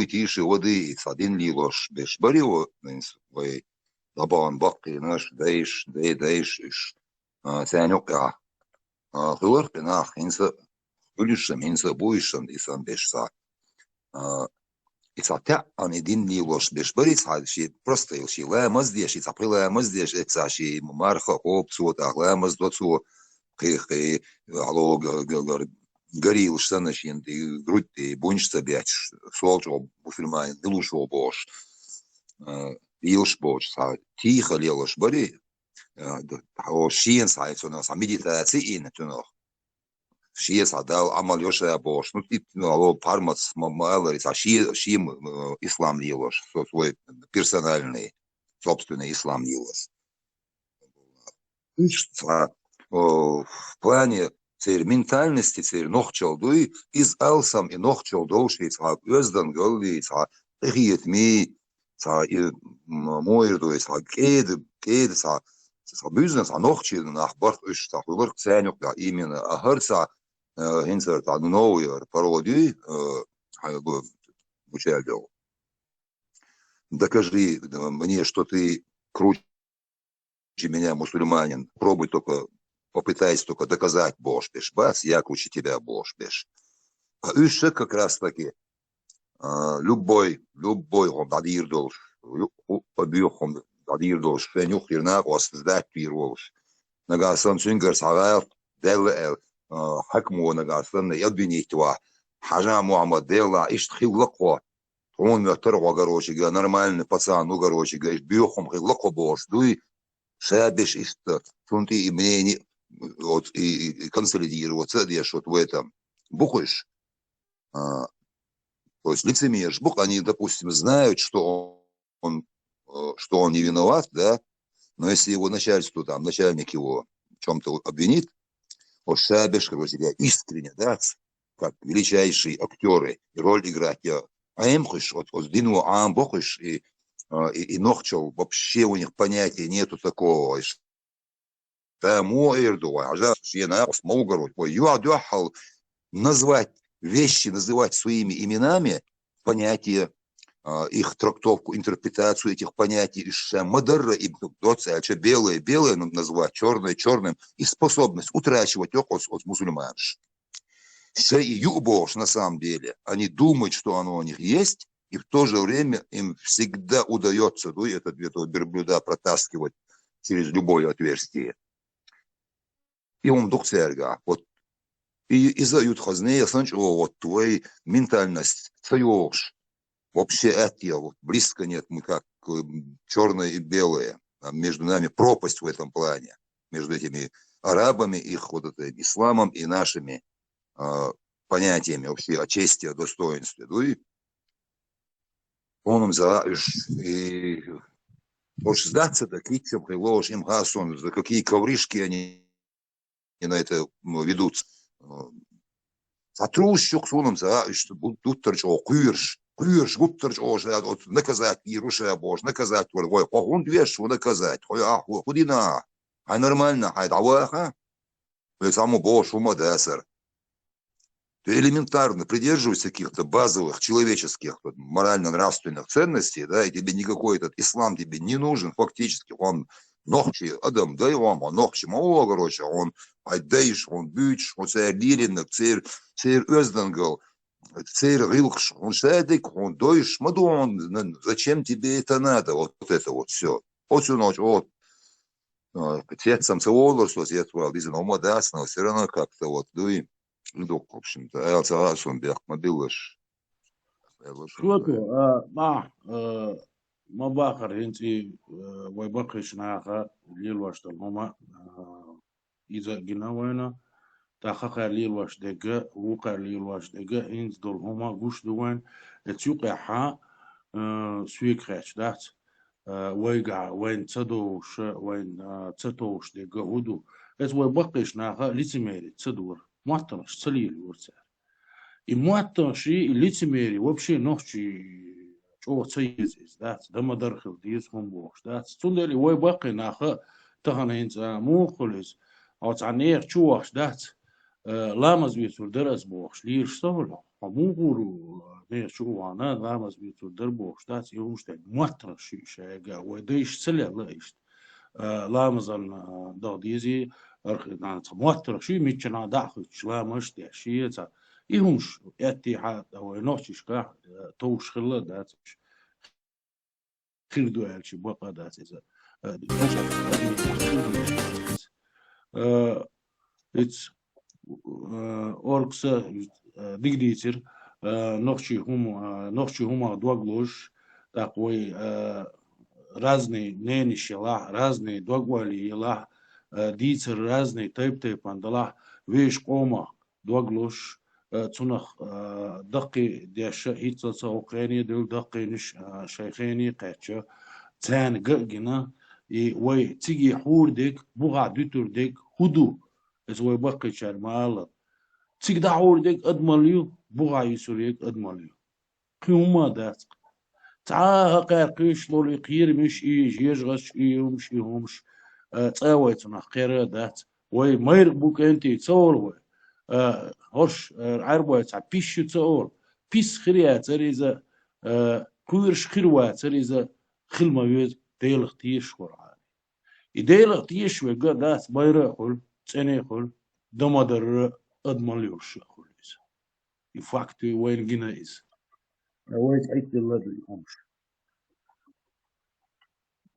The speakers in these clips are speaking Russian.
дуй тише воды, и один лилош беш барио, вой лабан бакки наш дейш, дейш, сянюка, хылыр пенах, инса, улишем, инса буишем, исан бешса. И цатя, они один лилош беш бари, ши просто ил, ши лэмаз деш, ши цапри лэмаз деш, эца ши марха, опцу, так лэмаз доцу, хы, алло, горил, что начнет, и грудь, и бунчится, блядь, солчо, буфельмайн, и лушо бош, илш бош, тихо лелош бари, о шиен сайт у нас, а медитации ин, tu noch. Шиес адал, амал ёша бош, ну, тип, алло, пармац, мамаларис, а шием ислам лелош, свой персональный, собственный ислам лелош. В плане цер ментальности цер нохчалдуй из алсам и нохчалдоуши ца özdan göldi ца ритми ца моирдуй ца кед ца бизнес а нохчил nach барх üш ца хулыр ценюк да именно ахарца хинцер та новый пародий учальдел. Докажи мне, что ты круче меня, мусульманин, пробуй только, попытайся только доказать бошбеш, бас, я круче тебя бошбеш. А еще как раз таки, любой, он дадирдол, он дадирдол, швенюх ирнак, оставдать пирволш. Нагасан сюнгер сагар, дел хакму нагасан, ядвинитва, хажа Мухаммад дела, ишт хиллаква. Он мертвого, короче, нормальный пацан, ну, короче, говоришь, бьехом хиллаква бош, дуй, шабиш ist фунты и мнение вот и консолидироваться здесь вот в этом бухаешь, то есть лицемеришь бух, они, допустим, знают, что он не виноват, да, но если его начальство там, начальник его в чем-то обвинит, вот шабиш, короче, искренне, да, как величайшие актеры и роль играть, а им хочешь, вот сдвинул бухаешь и нохчел, вообще у них понятия нету такого. Назвать вещи, называть своими именами, понятие, их трактовку, интерпретацию этих понятий, мадара и белое назвать, черное черным, и способность утрачивать от мусульман. На самом деле, они думают, что оно у них есть, и в то же время им всегда удается этого верблюда протаскивать через любое отверстие. И он дух церга. Вот. И зают хазнея, вот твоя ментальность, цаёж. Вообще это вот, близко нет, мы как черное и белое. Между нами пропасть в этом плане. Между этими арабами, их вот это, исламом и нашими понятиями вообще о чести, о достоинстве. Он им и уж сдаться такие, приложь им гасон, за какие ковришки они на это ведутся. Сотрудничок с оном что будут торчо, курш, будут торчо, наказать, и руша бож, наказать, ой, он веш, наказать, ой, худина, а нормально, а даваха, и само бож, умадесер. Ты элементарно придерживаешься каких-то базовых человеческих, морально-нравственных ценностей, да, и тебе никакой этот ислам тебе не нужен, фактически, он нохчи, адам, да и он нохчи, мало, короче, он айдейш, он бюч, он цер лирин, цер özdangал, цер рилкш, он шедик, он дойш, мадон, зачем тебе это надо, вот это вот все. Вот всю ночь, вот, цветцам целолор, что цветвал, дизайн, омадас, но все равно как-то вот, дуй. В общем-то, Элсарашун Бехмадилыш. Шуту, Мабахар, инти, Вайбакиш Наха, Лилваш, Мама, Иза Гинавайна, Тахаха Лилваш Дега, Вука Лилваш Дега, Инс Долхома, Гуш Дуайн, Эцюкаха, Свикреч, дат, Вайга, Вайн Цадош, Вайн Цатош Дега, Уду, Эц Вайбакиш Наха, Лицемери, Цадур. Муаттанш целили урцар. И муаттанш и лицемери вообще нохчи чо цейз, да, дамадархил диз хомбош, да. Цундели ой бақи наха таханинц мухулис, ацанех чуаш, да. Ламаз висур дерас бош, лир совло, мухуру ne şu ana namaz bir tur boşta yumuşta muhtar şey ga ve de iş sele işte لامزن داديزي أرخنا تموتر شيء ميتشنا داخل شلامش ده شيء تا يهمش اتحاد أو نوتش كا توش خلا داتش خير دوال شي بقى دات إذا it's orksa digditir нохчи хума дваглош такой разные ненищела, разные догвали дицер разные тайп андала веш кома доглош цунах دقي ديش هيتsa اوقاني دول دقي نش شيخاني قاتشا تان جنا وي تيجي حوردك بوغا دوتردك هدو از وي بقي شرمال تيجي دعوردك ادماليو بوغا يسوريك ادماليو كيوما دات تعا قيش لولي قير مش إيش يجغش إيهمش إيهمش تساويتنا قير دات وي مير بوك أنتي تصور وي هرش عربوي تاع بيش تصور بيس خريا تريزا كويرش خيروا تريزا خل ما يد ديل اختيش ورعاني يديل اختيش ويقا دات مير أقول تاني أقول دمادر أدماليوش أقول إذا يفاكتي وين جنا إذا ويت عيد الله بالهمش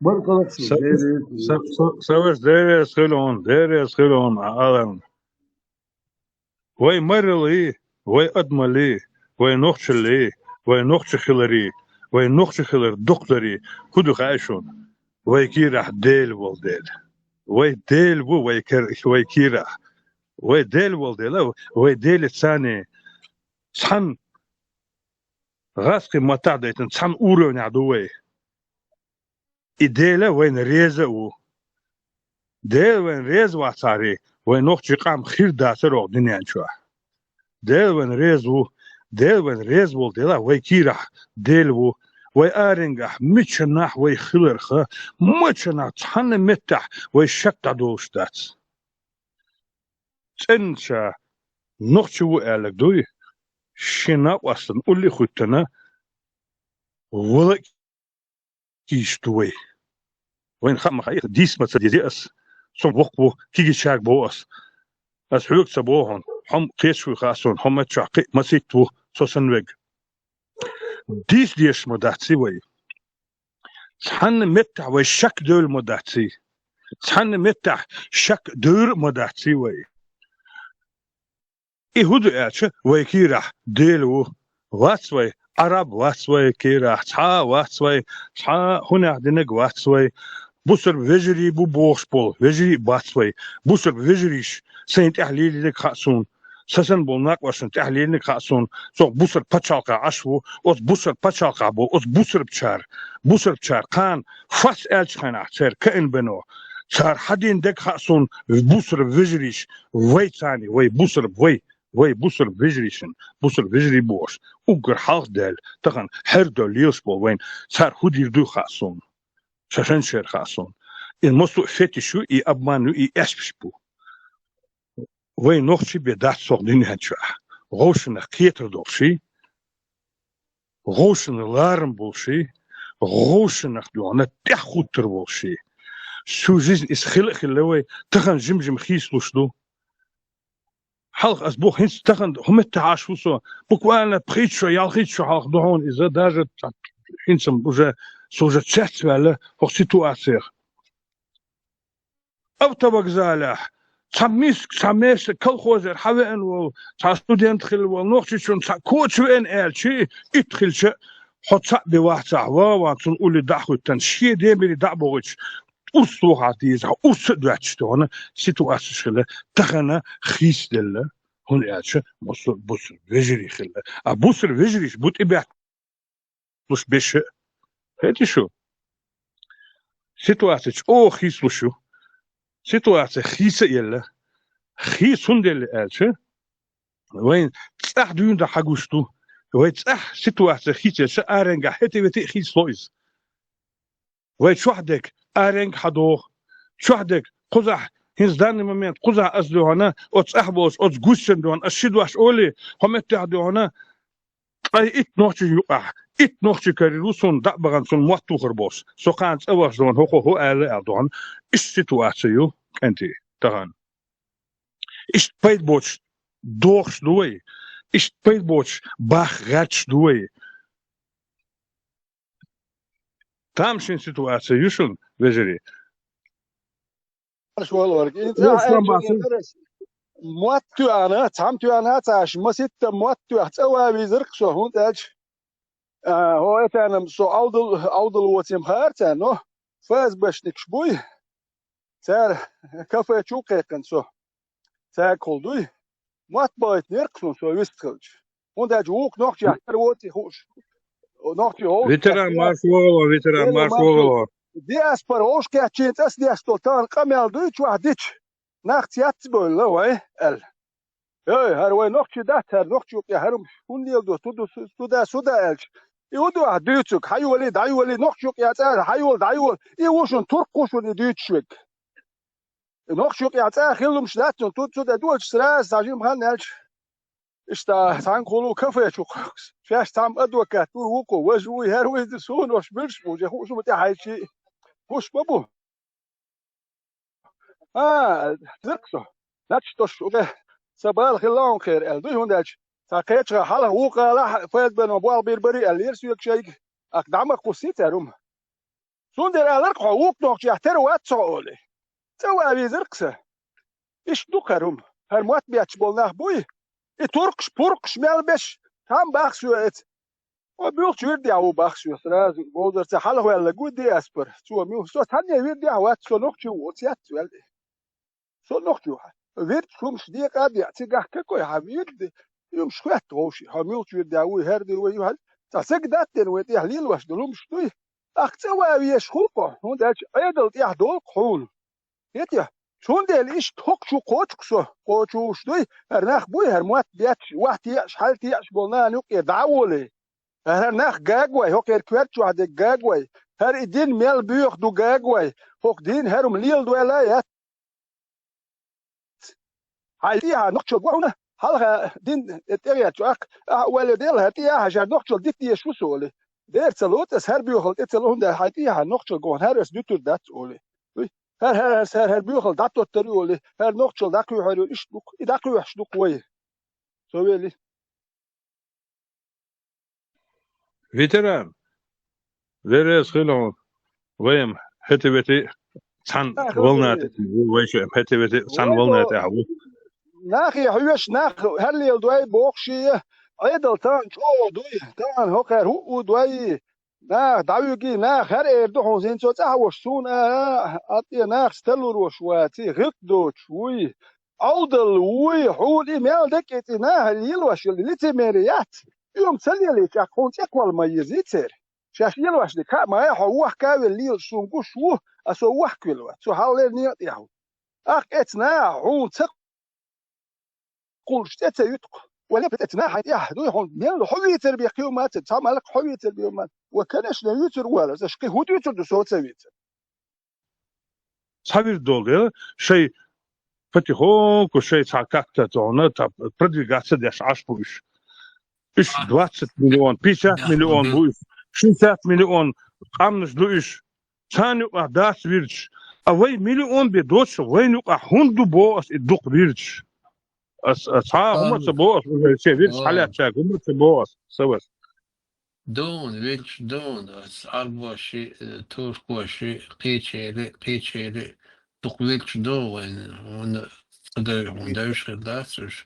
بركة شو سويش ديري سخيلون عالم وي مرلي وي أدملي وي نوخشلي وي نوخشخلري وي نوخشخلر دكتوري كدو خايشون وي كيرح ديل والديل وي ديل وي كيرح وي ديل والديل وي ديل الثاني صحن غاسقي ما تعديتن صحن أورون عدوي إديلا وين ريزة ديل وين ريز وعصاري وين نوخشي قام خير داسر وق دنيا شوح ديل وين ريز والديلا وي كيرح ديل وي آرنجح متشنح وي خلرخ متشنح صحن متح وي شك عدوش دات تنشا نوخشي وقالك دوي شنا أصلا قولي خدتنا ولا كيشتوي وين خم خير ديس مثلا أس صم وقبو كيجي شاك بوأس أس حلوك سبوهن هم قيسوا خاصون هم تشاقي مسيتو سوسنوج ديش مداتسي وي صحن متع وشك دول مداتسي صحن متع شك دور مداتسي وي يهودو أتش ويكيرح ديلو واتسوي عرب واتسوي كيرح تا واتسوي تا هنا دنق واتسوي بوسر فيجري بو بوشبول فيجري باتسوي بوسر فيجريش سنت أهلي لك خاصون سسن بولناك وسن تحليل لك خاصون سو بوسر باتشالقا عشو أوس بوسر باتشالقا بو أوس بوسر بشار قان فاس ألش خنا سير كائن بنو صار حدين دك خاصون بوسر فيجريش وي ثاني وي بوسر وي بوسر فيجريشن بوسر فيجري بوش اوغر حالق دال تغن هردو ليوسبول وين صار هودير دو خاصون شاشن شير خاصون الموسو فتشو اي ابمانو اي اسبشبو وين نوخشي بدات صغدين هاتشوح غوشن كيتر دوشي غوشن لارم بولشي غوشن دونا تخوتر بولشي سوزيز اس خلق اللوي تغن جمجم خيسلوشدو حلق أسبوع هنس تخن هم التعاشوا سو بقوانا بخيتشو يالخيتشو حلق دهون إذا داجت هنسم بوجا سوجا تشات ولا هو سيتواسير أو تبغ زالح تميس كل خوزر حوين و تا ستودنت خل و نوختي شون تا كوتش وين شي يدخل شي حط بواحد صحوا واتون قولي داخل تنشي دي بلي دعبوش أسلوها ديزا أسدواتشتون سيتواسي شخلا تخنا خيس دلا هون أتش بوسر فيجري خلا بوسر فيجريش بوت إبيعت مش بيش هاتي شو سيتواسي أو خيس وشو سيتواسي خيس يلا خيس هون دلا أتش وين تسح دون دا حاجوشتو وين تسح سيتواسي خيس يلا أرنجا هاتي بتي خيس لويز وين شو حدك أرنج حدوخ شو حدك قزح هنز داني مومنت قزح أزدو هنا أتس أحبوس أتس جوشن دوان أشيد واش أولي هم اتحدو هنا أي إتنوش يقع إتنوش كريروسون دعبان سون موتو خربوس سوقانت أواش دون هو آل أدوان إيش سيتواسيو أنت تغان إيش بيت بوش دوخش دوي إيش بيت بوش باخ غاتش دوي تامشين سيتواسيو شون وزيري شو الورق انت وشلون باسل موتو انا تعمتو انا تاش ما ست موتو تسوى بيزرق شو هون تاج هو انا سو اودل واتيم خارتا نو فاز باش نكشبوي تار كافي تشوقي سو تاكل دوي موت بايت نرقصون سو يستخلج هون تاج ووك نوختي احتر واتي خوش نوختي هو فيتران مارشوغلو دي اسبر هوش كاتشينت اس دي استولتان قميال دويتش واحدتش ناخت ياتبول لو ال اي هروي نوختي دات هر نوختي يا هرم هون ديال دو سودا سودا الش يودو دويتشك حيولي دايولي نوختي يا تاع حيول دايول اي وشن ترقوشن دويتشك نوختي يا تاع خلهم شلاتن تو سودا دوتش سراس زاجيم خانالش اشتا سان كولو كافي شوك فاش تام ادوكات وكو وجوي هروي دسون وش بلش بوجه شو متي حاجي وش بابو زرقسو ناتش توش اوكي سبال خلون خير ال دوي هونداش ساكيتش حاله وقا لا فاز بن بوال بيربري اليرسو يك شيء اقدام قصيت روم سوندر الرق حقوق نوخ يحتر وات سؤالي سوا بي زرقسه ايش دوكروم هر موت بياتش بولناخ بوي اي تركش بوركش ملبش هم باخسو ات وبيوخ ويردي او باخسو سراز بودر حاله ولا جودي اسبر سو ميو سو تاني ويردي وات سو نوخ واتيات سو نوخ wird zum Stieg ab, ja, zigach keko, ja, wird, yum schwet roshi, hamilch wird der Ui herder, wo halt, das sag dat den, wo der Lil was, der stui, ach, so wie es schupa, und er edelt, ja, dol, cool. Geht ja, schon der ist tok schu kotsch so, kotsch stui, nach bui, muat biat, wacht ja, halt ja, bolna, nuk er daule. Nach gagway, hok kwert, wa de gagway, idin mel buch du gagway, hok din Lil du ja. هايتيها نقشل بوهنا هلها دين اتريا تشاك ولا ديلها تيها جار نقشل ديتي شو سولي دير تلوت اس هربيو خل اتلون ده هايتيها نقشل جون هرس دوتر دات اولي هر بيوخل داتو تريولي هر نقشل داكو هرو ايش دوك داكو وحش دوك وي سويلي فيتران فيريس خلون ويم هتبتي سان ولنات ويش هتبتي سان ولنات اهو ناخي حيوش ناخ هل دوي بوخشي عيدل تان شو دوي تان هوكر هو دوي ناخ داويجي ناخ هر اردو حسين شو تاوش سون اتي ناخ ستلور وشواتي غدو شوي عودل وي حولي مال دكتي ناخ يلوش اللي تمريات يوم تسلي لي تكون تقوى ما يزيتر شاش يلوش دي ما هو كاوي اللي سونكو شو اسو وحكلوا سو حاول نيت ياهو اخ اتنا عون قول شتات يتق ولا بتتنا حيت يحدو هون ميل حوي تربيه قيومات تعمل لك حوي تربيه ما وكانش لا يوتر ولا زاشكي هو يوتر دو صوت سويت صابير دول شيء فتحو كل شيء تاكتا تونا تاب بريغاتس داش عشبوش ايش 20 مليون 50 مليون بوش 60 مليون قامنش دوش ثاني داس ويرش اوي مليون بدوش وين هوندو بوس الدق ويرش هم تبوس شيء حالات شاك هم تبوس سوس دون ويلش دون أربعة توركوشي قيتشيلي تقويلش دو وين قدر هنداش خداسش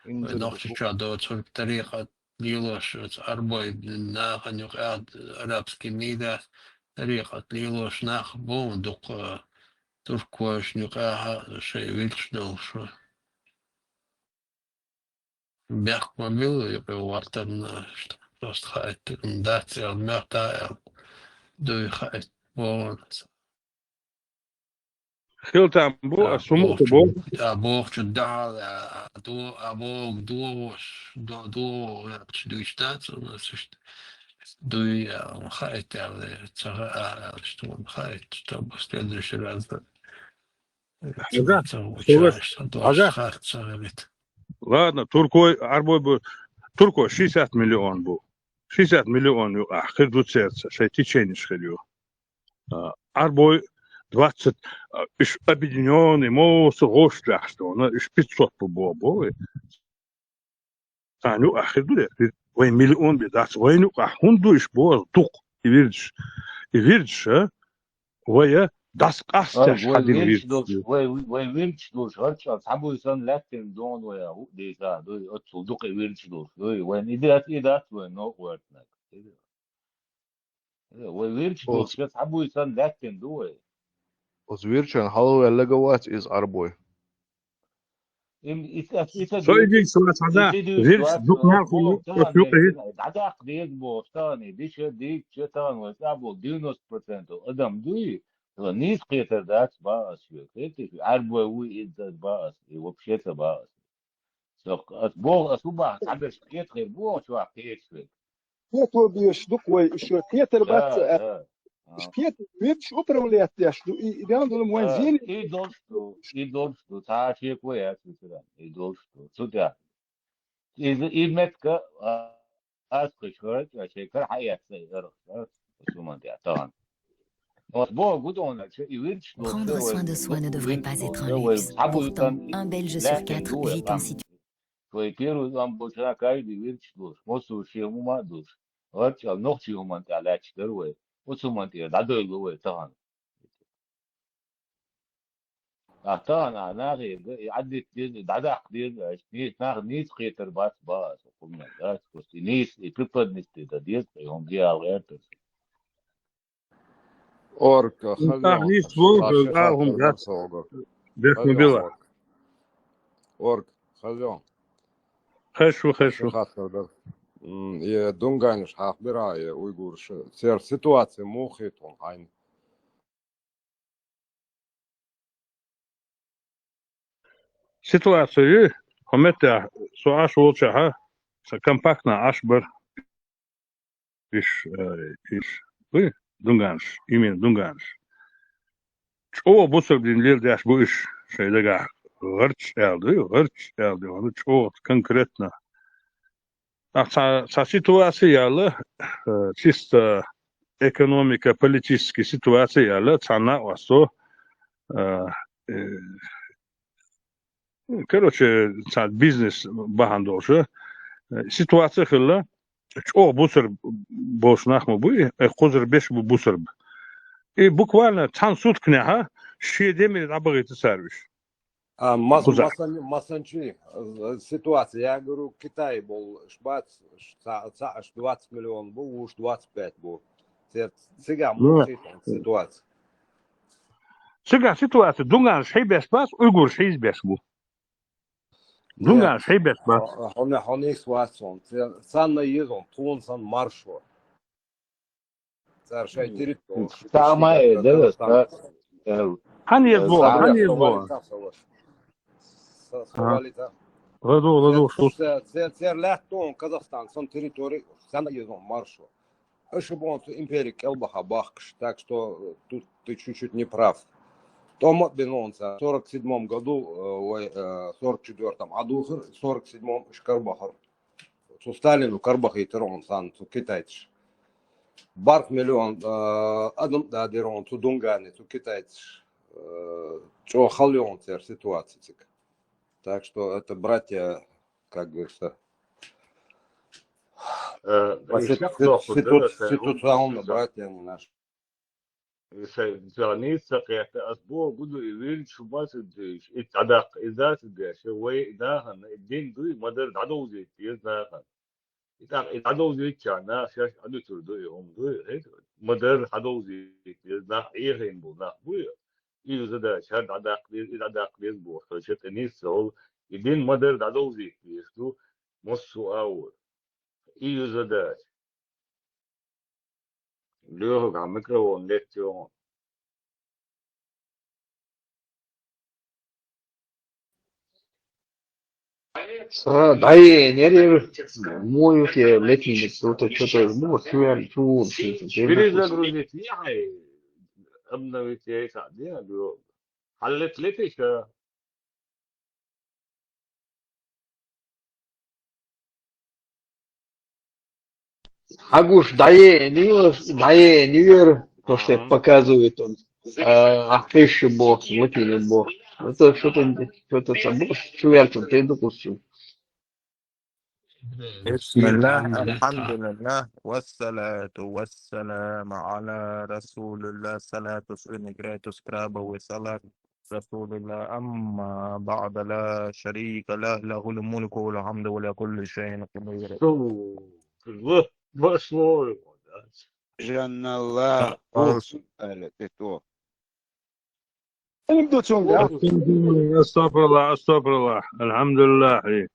نقطة شادو تقول بطريقة ليلوش أربعة ناخن يقعد أرابسكي ميدا طريقة ليلوش ناخ بون دق توركوش نقاها شيء ويلش دو شو بيحكم بيلو يبقى ورطن Just gaat dat er meer daar doe gaat gewoon خيل تامبو سمو تبو aboogje daar aboog doe staat dus doe gaat daar zeggen stom gaat dan bestel dus er aan ладно туркой арбой تركو 60 مليون بو 60 مليون يو آخر دو تسيرتس شيء تيجينش خليو أربعة 20 إيش объединенный موس غوش تلاحظون إيش 500 بو تانيو آخر دو ده وين مليون بدات وين هندو إيش بو دوق يفيرش ويا das قاستش حد ويرش يفيرش ويرش دوش هرش أصحابه يسون لكن دون ويا هو ديسا دوي أتصل دوق ويرش دوش دوي وين إدات وين نو ورتناك ويرش دوش أصحابه يسون لكن دوي Ozvirchen, hallo Elegawatt is Arboy. It's a So good. يجي سوى هذا فيرش دوق ناخذ أسلوبه دعك ديك بوستاني ديش ديك شتان وسابو 90% أدم دوي نيس قيتر داك باس يكتي عربو وي إذا باس وبشيت باس سوق بوغ أسوبا تعبر شكيت غير بوغ شو عقيت شوي كيتو بيش دقوي شو كيتر بات آه إيش كيتر ويرش أوبرا ولا يتياش دو إيران دول موين زين إيدولشتو تعاشي كوي أسوسران إيدولشتو سودا إيمتك أسقش هرت أشيكر حياة سيئر سومان طبعا Prendre soin de soi ne devrait pas être un luxe. Pourtant, un Belge sur 4 vit en situation. طبعا أنا عدت دعدا قدير نيس خيتر باس وقمنا ذات نيس preparedness ديت يوم دي غير Orka, Havion. نيس بو قالهم ذات بيخ مبيلا Ork, Havion. خشو Je Dunganisch Hachberaje, Uigurische. Sehr Situatie Mochiton ein. سيتواسيو همتا سواش وولشها سكمباكنا أشبر إيش دونغانش إيمين دونغانش او بوسر بدين ليل داش بو إيش شيء دقا غرتش يالدي وانا او конкретно sa ситуация яла чисто экономика политическая ситуация яла цана васо короче цад бизнес бахандоша ситуация хилла о бусер бошнахму буи хозер беш бу бусер и буквально цан суткнеха шедемир абагыты сервис Масанчи, ситуация. Я говорю, Китай был шбац, 20 миллионов был, уж 25 был. Сега Mochiton ситуация. Сега ситуация. Дунган шей беш бас, уйгур шей беш бу. Дунган шей беш бас. Он их сватсон. Санна езон, тун сан маршо. Царшай территория. Самое, да, Hani yazbo. Ладу, что? Церлятон, Казахстан, сон территории, Санна езон, маршо. Ошибон империя Келбаха Бахкш, так что тут ты чуть-чуть не прав. Том Бенонца в 47 году, в 44-м, а в 47-м Шкарбахар. Со Сталину Карбаха и Терон, сан, со китайцы. Барк миллион, адам да дерон, со Дунгане, со китайцы. Чо халион цер ситуация. Так что это братья, как говорится, ситуационно братья наши. زانيت سقيت أسبوع قدو يريد شو باس الديش اتعدق إذا الديش شوي داهن الدين دوي مدر عدو زيت يزاهن عدو زيت كان شاش عدو تردو يوم دوي هيك مدر عدو زيت يزاه إيهين بونا بوي يزدا شاد عدق إذا عدق يزبو خشيت نيس سول الدين مدر عدو زيت يشتو مصو أول يزدا ليه عم ميكروفون ليكتيون дай нервы моют я летний кто-то что-то ну свер чу перезагрузить я обновить я садя говорю حلت ليش Агуш, дае не вер, то, что показывает он. Ахтыщи бог, смотрели бог. Это что-то собой, швертом, ты допустим. بسم الله الحمد لله والصلاة والسلام على رسول الله صلاة سنجرات سكرابة وصلاة رسول الله أما بعد لا شريك له الملك والحمد ولا كل شيء قدير جنة الله تو نبدو استغفر الله استغفر الله الحمد لله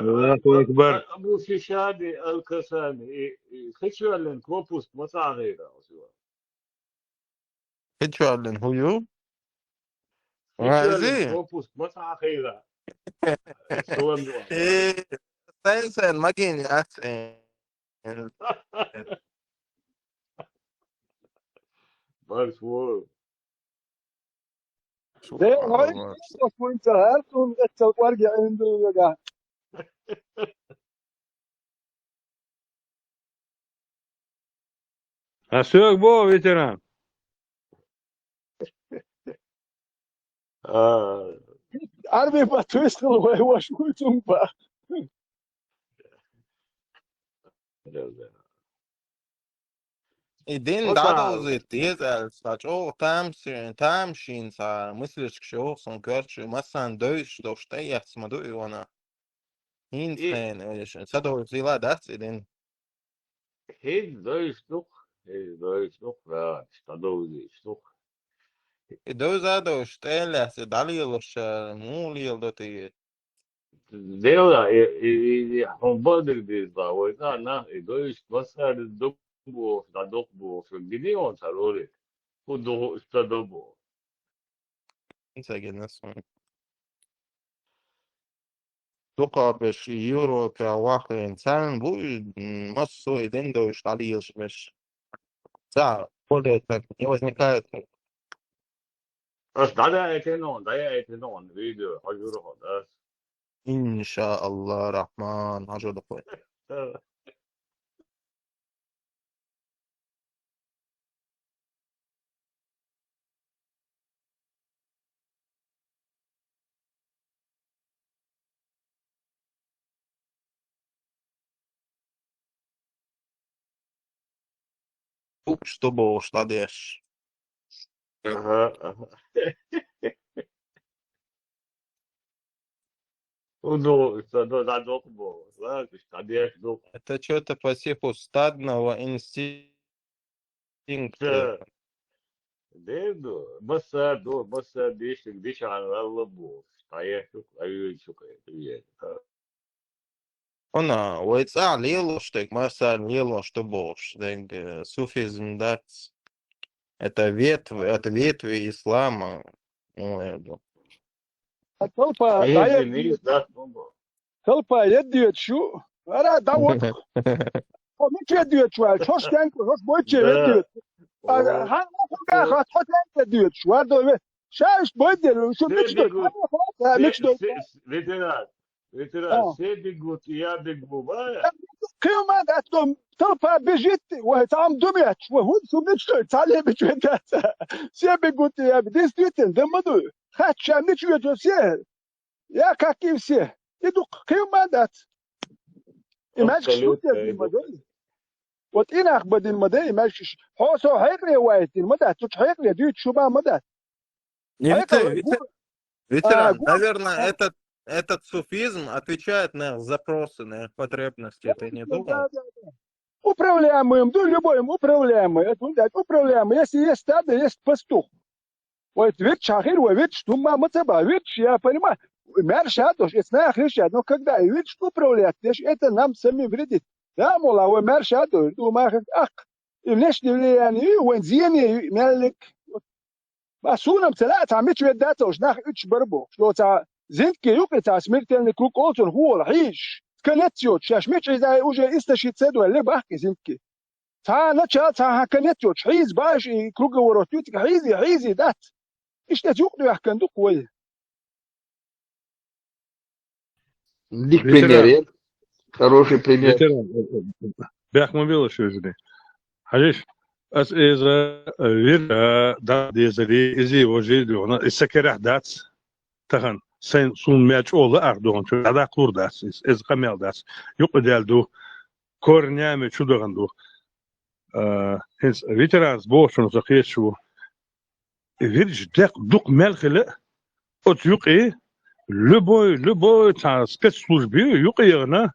الله اكبر ابو شادي الكساني خشوا لن كوبوس مصا غيره هتشعلن هو خشوا لن زين كوبوس مصا غيره سوى دوا سايسن ماكين أحسن بس هو ده هاي وانت هارتون ورجع عنده يا اسوق بو فيتران عارف ما تويست هو شو قلتم بقى الدين دعوة يسأل ساعة تامشين ساعة مثل شو سنكرش مثلا دوش دوشتي ما دوي وانا هين سنين ايش سدوا زيلا داس الدين هيد دوش لا اشتدوا شتوخ دوزا دوشتي لحس دالي وش مو ليلدوتي ديولا هم بدر ديزا وينا دوش بس دبو دبو في الجنيون سالوري كودو استدبو نسجل نسمع توقع بش يورو كواحد إنسان بو مصو إذن دوش عليه مش ساعة كل возникает بس ده ايتنون فيديو حجره ده إن شاء الله الرحمن هجر دخول чтобы ушладешь это что-то по типу стадного инстинкта ديدو بس ديش على اللبو طيب شوك она ويتسع ليلوштك مثلا ليلوشت бош суфизм да это ветви ислама طلبة يدي شو أنا دعوت مش يدي شو هالشوش كان كوش بوتشي يدي هل ما فوق خاطر يدي شو هذا شاش بودي شو مش مش ليترال سيدي قلت يا بيجوبايا كيما داتهم طلبة بيجيت وتعم دميت وهو شو مش تعلم بجوتات سيبي قلت يا بديس تيتن دمدو خاتش مش يدو سيه يا كيف سيه يدق كيما دات إماش شو تبي مدري وتينا أخبر المدري ماشي حوسو حيقري وايد المدى تش حيقري ديت شو ما مدى ветеран, наверное, этот суфизм отвечает на запросы, на потребности. Ты не думал? Управляемым, да, любым управляемым. Это управляемый. Если есть стадо, есть пастух. Вот ведь шахир, ведь что мама тебя, ведь я понимаю. Мершадош, это нахрещат, но когда ведь что управлять, это нам самим вредит. Да, мола, вы мершадош, думаю, ах, и внешне влияние, и вензине, мелик. مسؤولم ثلاثة عملت شوية داتا وشناخ اتش بربو شلو تاع زين كي يوقع تاع سميرت اللي كروك أولتون هو الحيش كنتيوت شاش ميتش إذا وجه إستشيت سدوا اللي بحكي زين كي تاع نتشا تاع كنتيوت حيز باش كروك وروتيوت حيزي دات إيش تجوق يحكي ندوق وين Дик пример, хороший пример. بيخ ما بيلش وزني حاجش أس إذا وير دا ديزري إزي وجد ونا السكرة داتس تهان سين سون ماتش أولا أردون شو هذا كور داتس إز قميل داتس يقدر دو كورنيا شو دغندو هنس فيترانز بوشون زخير شو فيرج دق ملخلة أت يقي لبوي تاع سكت سلوجبي يقيرنا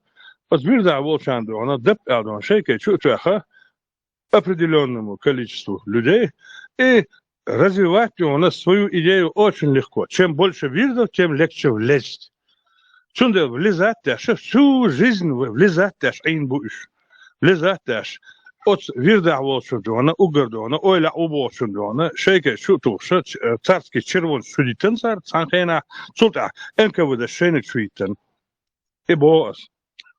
بس بيرجع بوشاندو أنا دب أردون شيء كي شو تأخذ определенному количеству людей и развивать у нас свою идею очень легко. Чем больше видов, тем легче влезть. Чунде влезать даже всю жизнь влезать даже айн будешь. Влезать даже от вирда волшебного, угордона, ойла убошебного, шейке шуту, царский червон судитен цар, цанхена, цута, энковыда шейник шуитен. И бос,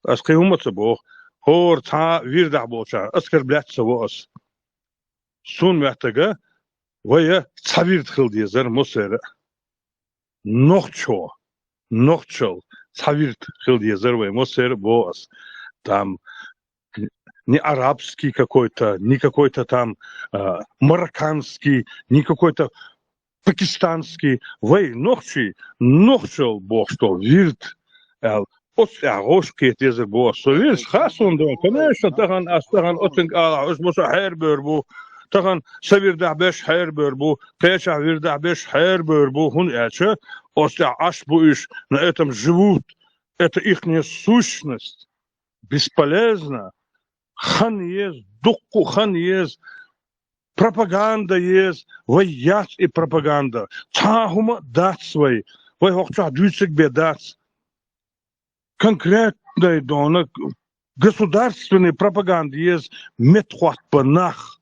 аскиуматься бог. هور تا ویرده بولشا اسکر بلات سواس سون وقتگه ویا تصویرت خلدی زر مسیر نخچل تصویرت خلدی زر ویا مسیر باس там не арабский какой-то, не какой-то там марокканский, не какой-то пакистанский, вей нохчел бог что вирт أوش كيت يزبو الصوير خاصون دون كناش تغن أستغن أتنق أوش مش حير بربو تغن سبير دعبش حير بربو قيش عبير دعبش حير بربو هون أشة أستع عش بوش نأتم جبوت это ихняя сущность бесполезна хан есть духу хан есть пропаганда есть вояц и пропаганда тахума дат свой вой хохча дюйцек бедат конкретной дона государственной пропаганды есть метхватпа нах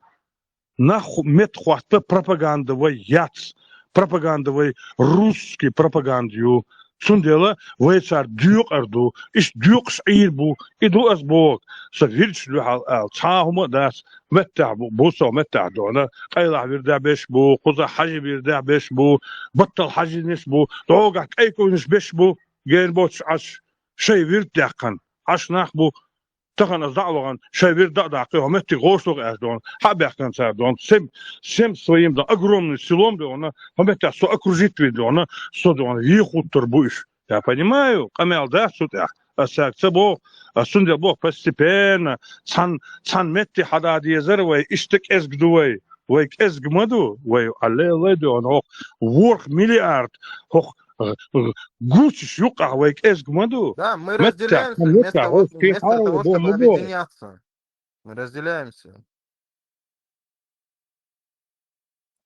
метхватпа пропагандовый яц пропагандовый русский пропагандию сундела вейцар дюк арду иш дюк ширбу иду асбок савирч лухал тахума дас متع بوصة متع دونا قيلع بيردع بيش بو قضى حاجة بيردع بيش بو بطل حاجة نسبو توقع كيكو نسبش بو جين بوتش عش شيء بيردع كان عش ناخبو تخن أصدعوغان شيء بيردع داقيو همتي غوشلوغ أهدون حابع كان ساردون سم سويم دا أقروم نسلوم دونا همتع سو أكروجيت دونا سو دونا يخوط تربوش я понимаю камел да сутя асакцебо асунде бог постепенно цан метти хада диезервей иштек эсгдуей вей эсгмаду вей алле дон хох ворх миллиард хох гучиш юка вей эсгмаду Да, мы разделяемся вместо того, чтобы объединяться. Мы разделяемся.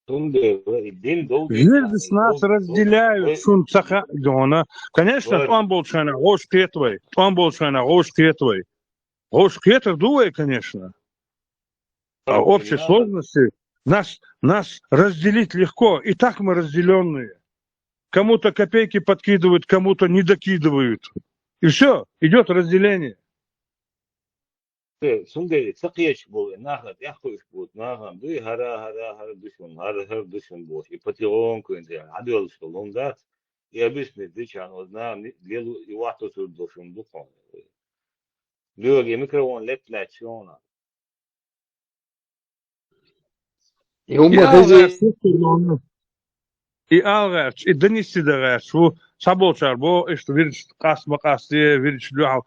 Вирдис нас разделяют, шун цаха дона. Конечно, он был шана гош кетвой, гош кетр дуэй, конечно. А общей сложности нас разделить легко. И так мы разделенные. Кому-то копейки подкидывают, кому-то не докидывают. И все, идет разделение. سنده سقيش بول ناخد يحكوش بول ناخد دوي هرا دشمن هر دشمن بوش يبتيغون كوينت يعني عدو الشغلون ذات يابس نديش عن وزنا ليلو يوحتو سر دشمن دقون لو يمكرون لفلاتشونا И алгач, и донести дагаш, саболчар, бо, что видишь, касте, видишь, люхал.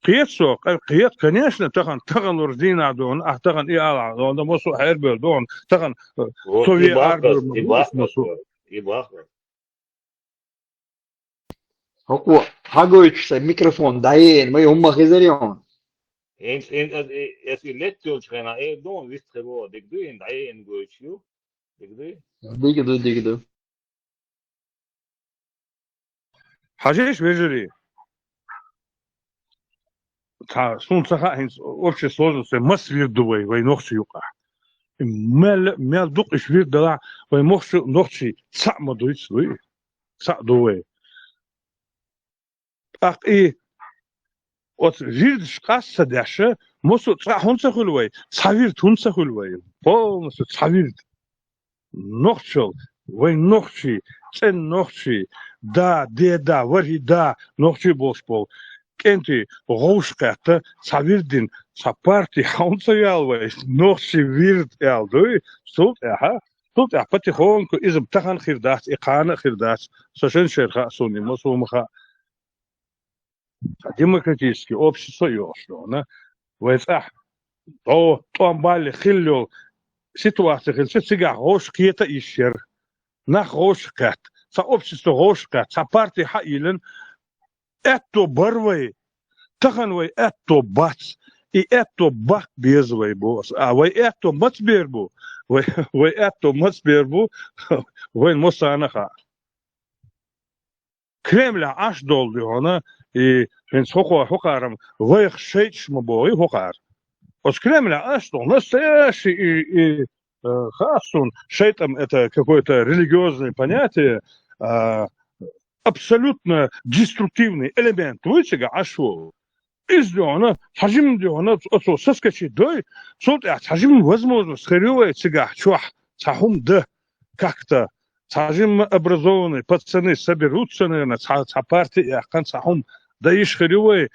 قيت конечно تغن ورزينا دون تغن إيالا دون ده مصو حيربل دون تغن سوي عرب هو حاجوش ميكروفون داين ما هم غزريون انت اسي لتول شخنا اي دون ويستخبو ديك دو ان داين غوشيو ديك دو حاجيش بيجري سونسها هنس общей сложности масвирдувай вай нохчи юка мел дук ишвир дала вай нохчи цама дуйц дуй ца дуй ак и от вирд шкасса даша мосу ца хунца хулвай цавир тунца хулвай полностью цавир нохчел вай нохчи цен нохчи да деда вари да нохчи болшпол кенти гоушката савирдин сапарти хаунцаялвай нохши вирд ялдуй султ потихоньку из птахан хирдат иқана хирдат сошен шерха суни мосумха демократическое общество ёшло вайцах то амбали хилло ситуация хилсе сига гош киета ишер на гошкат сообщество гошкат сапарти хаилен это барвай таханвай это бац и это бак безвай бос а вай это мацбербу вай это мацбербу вай мосанаха Кремля аш долды она и фенс хохарам вай шейч мабой хохар от Кремля аш дол настоящий и хасун шейтам это какое-то религиозное понятие абсолютно деструктивный элемент вычега ашу излёна хажим дёна отсо соскочи дой солт хажим возможно схерёвая цега чуах цахум да как-то хажим образованные пацаны соберутся наверное цапарти и ахкан цахум да иш херёвая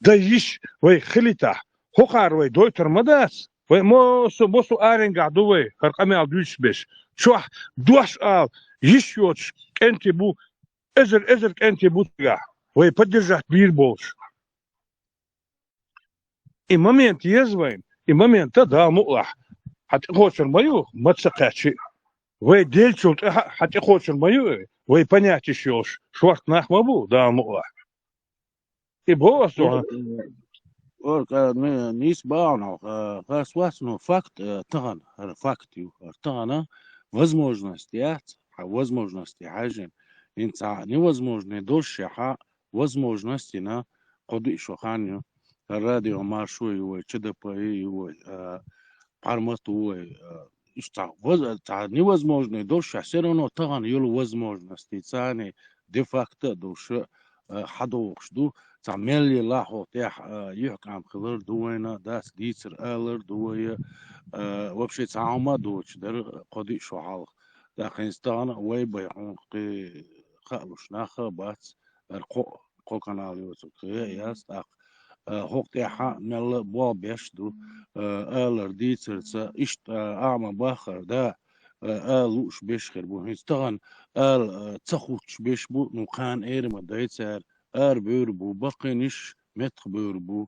да иш вай хилита хохар вай дой термадас вай мосу аренга дуй харками алдуч беш чуах дуаш ал ишёч кенти бу Эзер кенти бутга, вы поддержать мир больше. И момент езваем, и момент да мула. Хоть хочешь мою, мацакачи. Вы дельчут, хоть хочешь мою, вы понять еще шварт нахмабу, да мула. И босс, نيس باعنو خاص факт таган фактю тагана возможности хажин инца невозможно дольше возможности на коды шоханю радио маршу его ЧДП его пармату что невозможно дольше все равно таган юл возможности цани де-факто дольше حدوخشدو تعمل لاحو تاح يحكم خضر دوينا داس ديتر آلر دوية وبشي تعاما دوش در قدي شو حالق داخنستان وي بيعون قي خالوش ناخا بات قو كانالي وتوكي ياس داخ هوق تاحا مل بوا بيشدو آلر ديتر تا اشت اعمى باخر دا آلوش بيشخر بو هنستان آل تخوش بيشبو نوقان ايرما دايتر بيربو باقي نش متخ بيربو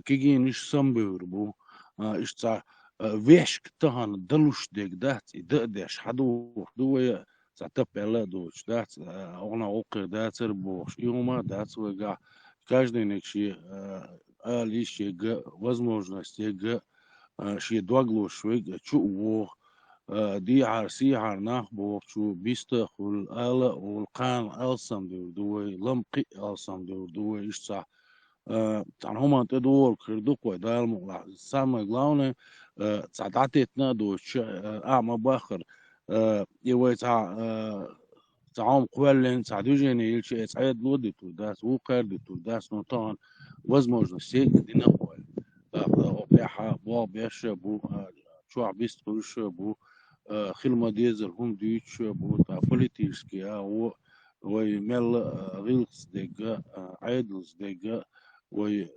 كيجي نش سم بيربو اشتا ويشك تهان دلوش ديك دات دقدش حدو دوية تعتبلا دوش دات اغنا اوقي داتر بوش يوما دات وقع каждый некши алище г возможности г ши дваглошвег чу دي عرسي عرناخ بوشو بيستخل آلا والقان ألسام دوي لمقي ألسام دوي إشتا تان هما تدور كردوك ويدال مغلا سامة غلاونة تعداتنا دوش أعمى باخر يوي تعام قوالين تعدوجيني يلشي اتعيد لودي توداس وقر دي توداس نوطان возможности دينا قوال وقيحة بوابيش بو شو بيستخلش بو خلما ديزر هم ديتش بوتا политически او وي مل غيلس ديغا عيدلس ديغا وي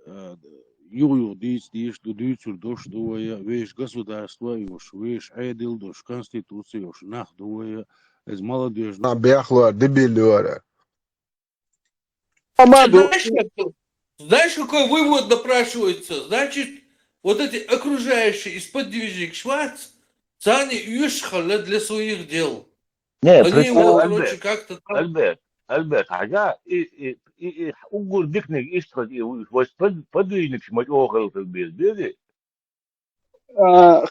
يو ديش دو ديتشر دوش دويا ويش государство يوش ويش عيدل دوش конституция يوش нах دويا из молодежь بياخلوا دبيلورا Знаешь, какой вывод напрашивается? Значит, вот эти окружающие из-под движек Шварц Сани юшхали для своих дел. Они его, короче, как-то там... Альберт, حاجة أقول ديكنيك إشتغل وش بدينك شمال أوغل في البيت بيدي.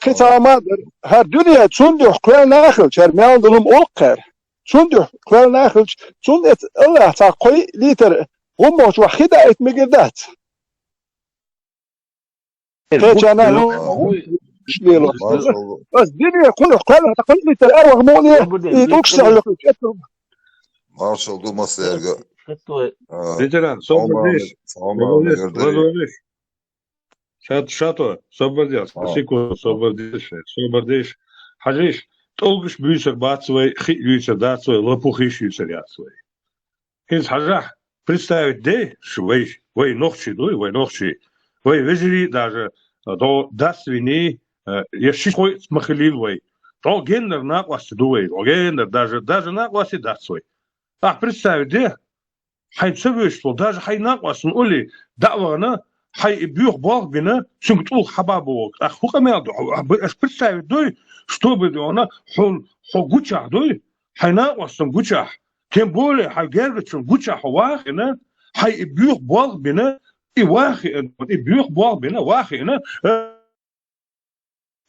قطع مادر هالدنيا تندو قوال ناخل شرميان ظلم أوقر تندو قوال ناخل تند الله تعقي ليتر غموش وحيدة اتمجدات. كيشانا بس الدنيا كله قال تقول لي ترى رغموني يدوكش على Marshall Dumas erga. Ветеран, освободишь. Шато, освободил. Секунду, освободишь. Хажиш, толгуш бюсер бацвай, хилюсер дацвай, лопухиш юсер яцвай. Из хажах представить де, швейш, وي نوخشي دوي وي نوخشي وي وجري даже до дасвини يشي خوي مخليل وي то гендер ناقص دوي гендер даже ناقص дасвой представь де حي سويش даже حي ناقص نقولي دعوة حي بيوخ باغ بنا شنك تقول حبابو اخو كما представь دوي что бы она хо гучах دوي حي ناقص гучах тем более حي гергачун гучах واخنا حي بيوخ باغ بنا اي واخي بيوخ باغ بنا واخنا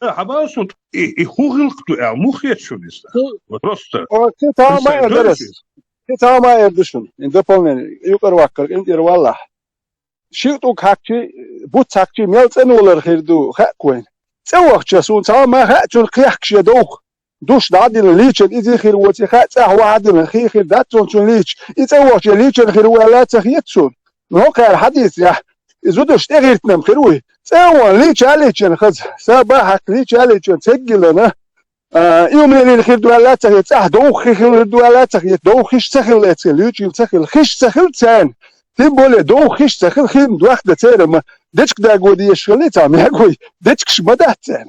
حباسو اي خوغلقتو مخيت شو لسه просто Ти тама ердишун. In дополнение. Юкар ваккар интер валлах. Шиутук хакчи бут хакчи мелценулер хирду хаквен. Цевахча сун тама хачун қияхчи дух. دوش دادين ليش إذا خير وتخات واحد خير داتون شون ليش إذا وقت ليش خير ولا تخيتشون نو كان حديث يا إذا دوش تغيرت نم خيروي سوا ليش عليك خذ سباحك ليش عليك تسجلنا يوم اللي خير ولا تخيت دوخ خير ولا تخيت دوخ خش تخيل ليش تخيل خش تخيل تان تبولي دوخ خش تخيل خير واحدة تيرم دتك دا قودي شغلتها ما يقول دتك شمدات تان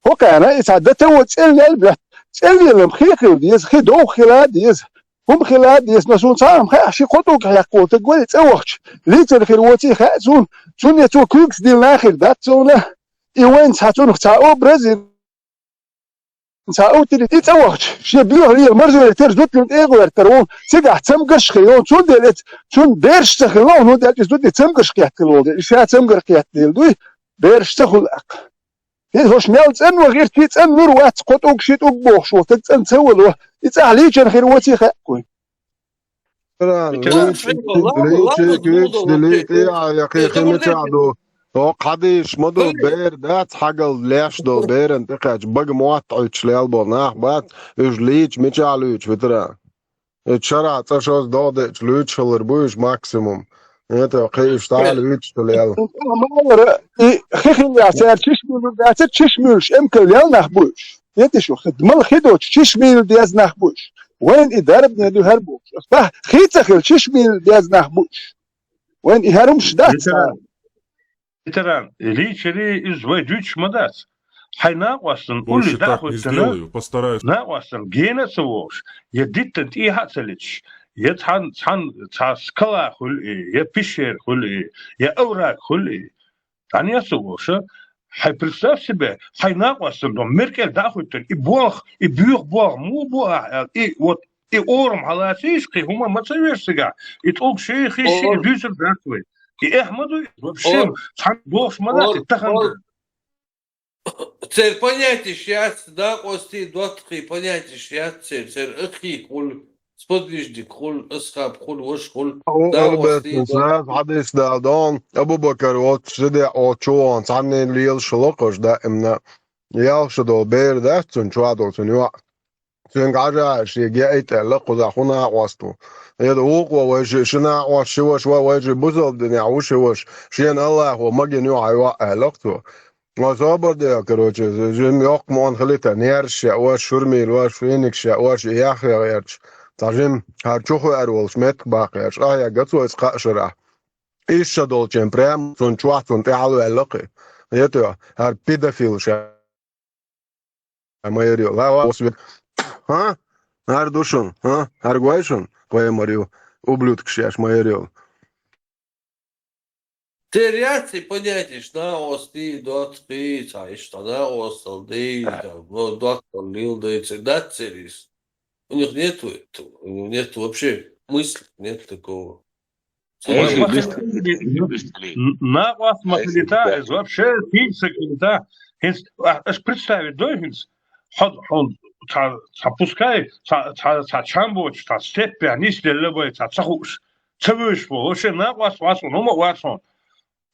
هو كان يتعدى وتسألني البلاد تسألني لهم خير ديز خدو خلاد ديز هم خلاد ديز نسون صارم خير شي قطوك يقول تقول تسوخش لي تنخير وتي خازون شون يتو كوكس ديال الاخر دات زونه ايوين ساتون تاعو برازيل تاعو تي تسوخش شي بيو لي المرزو تير زوت ايغو ترون سيغا تمقش خيون شون ديلت شون بيرش تخلون نو دات زوت تمقش قياتلو شي تمقر قياتل دوي بيرش تخلق هوش ميلت ان وغير تيت ان نور وات قطوك شيتوك بوخ شو تتن تسول يتعليك خير وتي خاكوين يا اخي خمتعدو هو قديش مدو بير دات حقل ليش دو بير انتقاج بق موطع تشليل بوناخ بات اجليج ميتشالوج فترا اتشرع تشوز دودج لوج فلربوج ماكسيموم это قيش تعال ويتش تليل خيخين يا سير تشمل دات تشملش امكن يال نخبوش يتشو خدمل خدوش تشمل دياز نخبوش وين ادارب ندو هربوش فه خيتخل تشمل دياز نخبوش وين يهرمش دات ветеран личери из вайдюч мадас хайна васын ули да хутна постараюсь васын генеса вош едиттен и хацелич يتحن تسكلا خلي يا بيشير خلي يا أوراق خلي يعني يسووش حي برساف سبه حي ناقص إنه مركل داخلتن يبوخ يبيوخ بوخ مو بوخ وات أورم على سيسقي هما ما تسويش سجع يتوق شيء خيشي يدوسر داخوي يحمدوا بشيم حن بوخ مدات تخن Цель понятия сейчас, да, кости дотки понятия сейчас, цель أخي كل сподвижник خل أصحاب خل وش خل ده حديث ده دون أبو بكر وتشدع وتشوان عني ليل شلقش ده إمنا يالش دو بير ده تنشوادو تنيوا تنقعش يجيت لقو ده خنا واسطو يدوق ووجه شنا وشوش ووجه بزل دنيا وشوش شين الله ومجن يوعى لقطو وصابر ده كروتش جيم يوق مون خليته نيرش واش شرميل واش فينيكش واش ياخي غيرش تعجم هرچوخو ارولش مت باقيش يا قصو اسقاشرا ايش شدول جيم برام سون چواتون تعالو القي يتو هر بيدافيل شا ما يريو لا واسبت ها هر دوشون ها هر гвайшон кое морю ублюдок шаш ما يريو Теряться понятия, что ости дотки, что да, осталды, доктор лилдается, да, церис. У них нету этого, нет вообще мысли, нет такого. На вас материта, вообще пицца кита. Аж представить дойгинс, пускай, чамбоч, степи, они сделали, цахуш, цевыш, вообще на вас, ну, васон.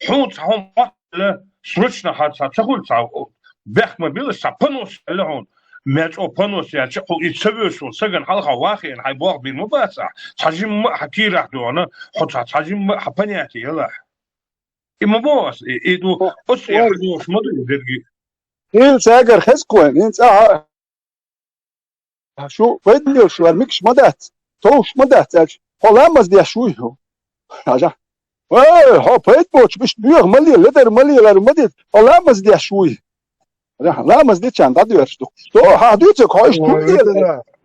حوت هم لا سرچنا حادثه تقول بخ مبيل سبنوس لهون مات او بنوس يا تشو يتسويشو سجن حلقه واخين هاي بوغ بين مباسع تحجم حكيره دونا حط تحجم حبنياتي يلا اما بوس ايدو اس يحدوش مدو يدري إن ساجر خسكوين إن ساعة شو فيديو شو المكش مدات توش مدات هلا مز دي شوي هو راجع Hopet boç, مش بيوغ مليل لدر مليل مدد ولا مزدي شوي لا مزدي كان قد يرشتو تو هادوتك هايش تمليل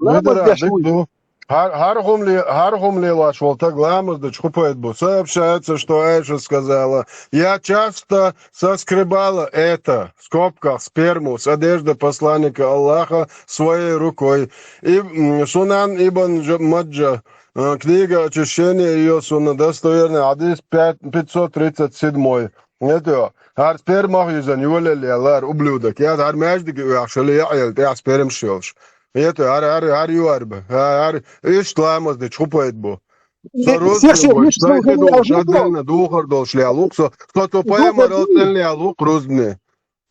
لا مزدي شوي Хархум лила шволта гламурда чхупает бу. Сообщается, что Эша сказала: я часто соскребала это, в скобках, сперму с одежды посланника Аллаха своей рукой. И Сунан ибн Маджа, книга очищения ее сунна, достоверный хадис 537. Это har sperma yüzden yuvalelyalar ублюдок. Я har междик yaxşılı yayıl te sperm şolş. Это har yuarba. Har iş ламаз de çupayet bu. Отдельно духар должен лялук, кто поэмар отдельно лялук розне.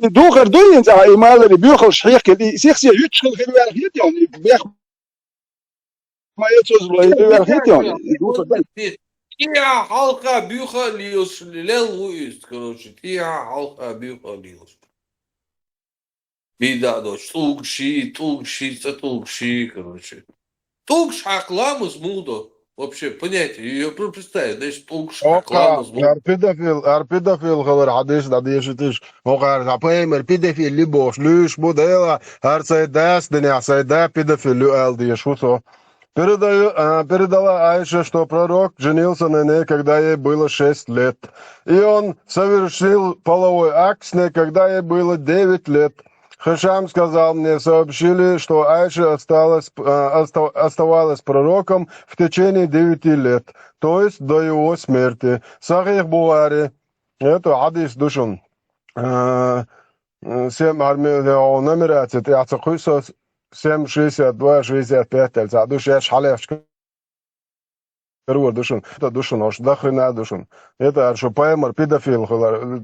دوغر دوين زع إيمال بيوخل شحيح كدي سيخسي يتشخل في الوالخيت يعني بيخ ما يتوز بلا الوالخيت يعني Тия халка бюха лиос лелуист, короче, тия халка бюха лиос. Бида дочь, тулгши, короче. Тулгш хакламус мудо. Вообще, понятие, ее представить, значит, тулгш хакламус мудо. Арпедофил говорит, адиш, оғар, поэмер, педофил, либош, люш, будела, арцайдас, дня, сайда, педофил, люэлди, шусо. Передала Айша, что пророк женился на ней, когда ей было 6 лет. И он совершил половой акт с ней, когда ей было 9 лет. Хишам сказал мне, сообщили, что Айша оставалась пророком в течение 9 лет, то есть до его смерти. Сахих Бухари, это хадис душун. Нумерация, 762-65 душ я шалев душун это душун ош дахрина душун это что поэмер педофил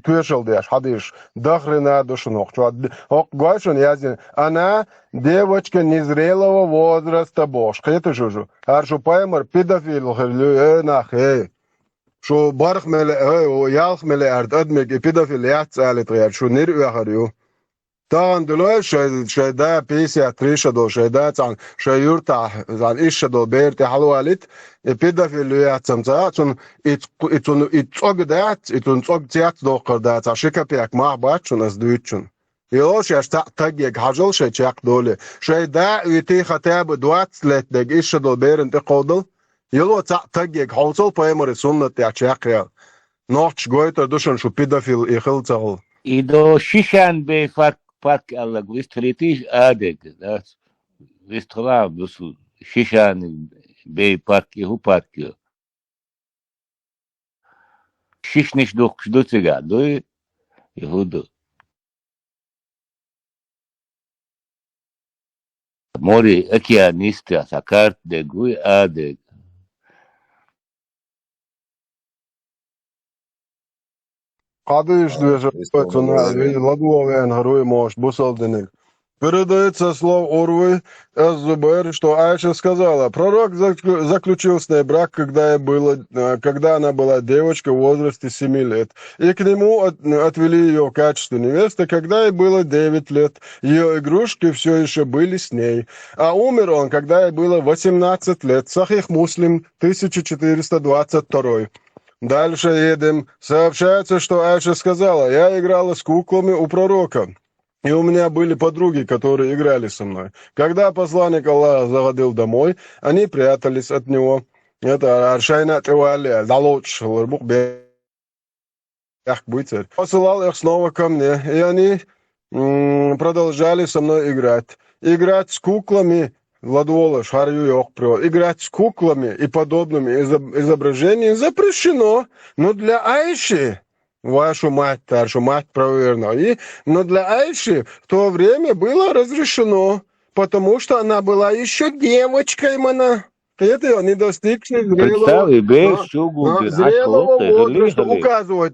тюшел деш хадиш дахрина душун ок гойшун язин она девочка незрелого возраста бош это жужу аршу поэмер педофил нахе шо барх меле ялх меле ардадмек педофил яцалит ряд шо нир яхарю طبعا دلوقتي شايدا بيسي اتريشا دو شايدا عن شايورتا عن ايش دو بيرتي حلوالت بيدا في اللي يعتمتا تون اتوغ دات اتوغ تيات دو قردات عشيكا بيك مع باتشون از دويتشون يوش يشتا تاجيك حجل شايتشاك دولي شايدا ويتي خطاب دوات لت دق ايش دو بيرنتي قودل يلو تاجيك حوصل بايمر سنة تياتشاك يال نوتش goiter duschen شو بيدافيل يخلصه إذا شيشان بفرق alla gwist fritisch adeg das ist klar das shishan bei parki hu parki shish nicht doch dutziga do yehudo mori okeanista sakart de gui adeg Кадыш движется на ладловен горой может бусалденек. Передается слово Орвы Эс-Зубер, что Айша сказала: пророк заключил с ней брак, когда она была девочкой в возрасте 7 лет. И к нему отвели ее в качестве невесты, когда ей было 9 лет. Ее игрушки все еще были с ней. А умер он, когда ей было 18 лет. Сахих Муслим, 1422. Дальше едем. Сообщается, что Айша сказала: я играла с куклами у пророка. И у меня были подруги, которые играли со мной. Когда посланник Аллаха заходил домой, они прятались от него. Это Аршайна Тевали, Далоч, Ларбух Бехбуйцер. Посылал их снова ко мне, и они продолжали со мной играть. Играть с куклами, Ладвола, Шарью Йохпро, играть с куклами и подобными изображениями запрещено. Но для Айши, вашу мать проверена, но для Айши в то время было разрешено, потому что она была еще девочкой, мана. Это не достигший зрелого возраста. Указывает,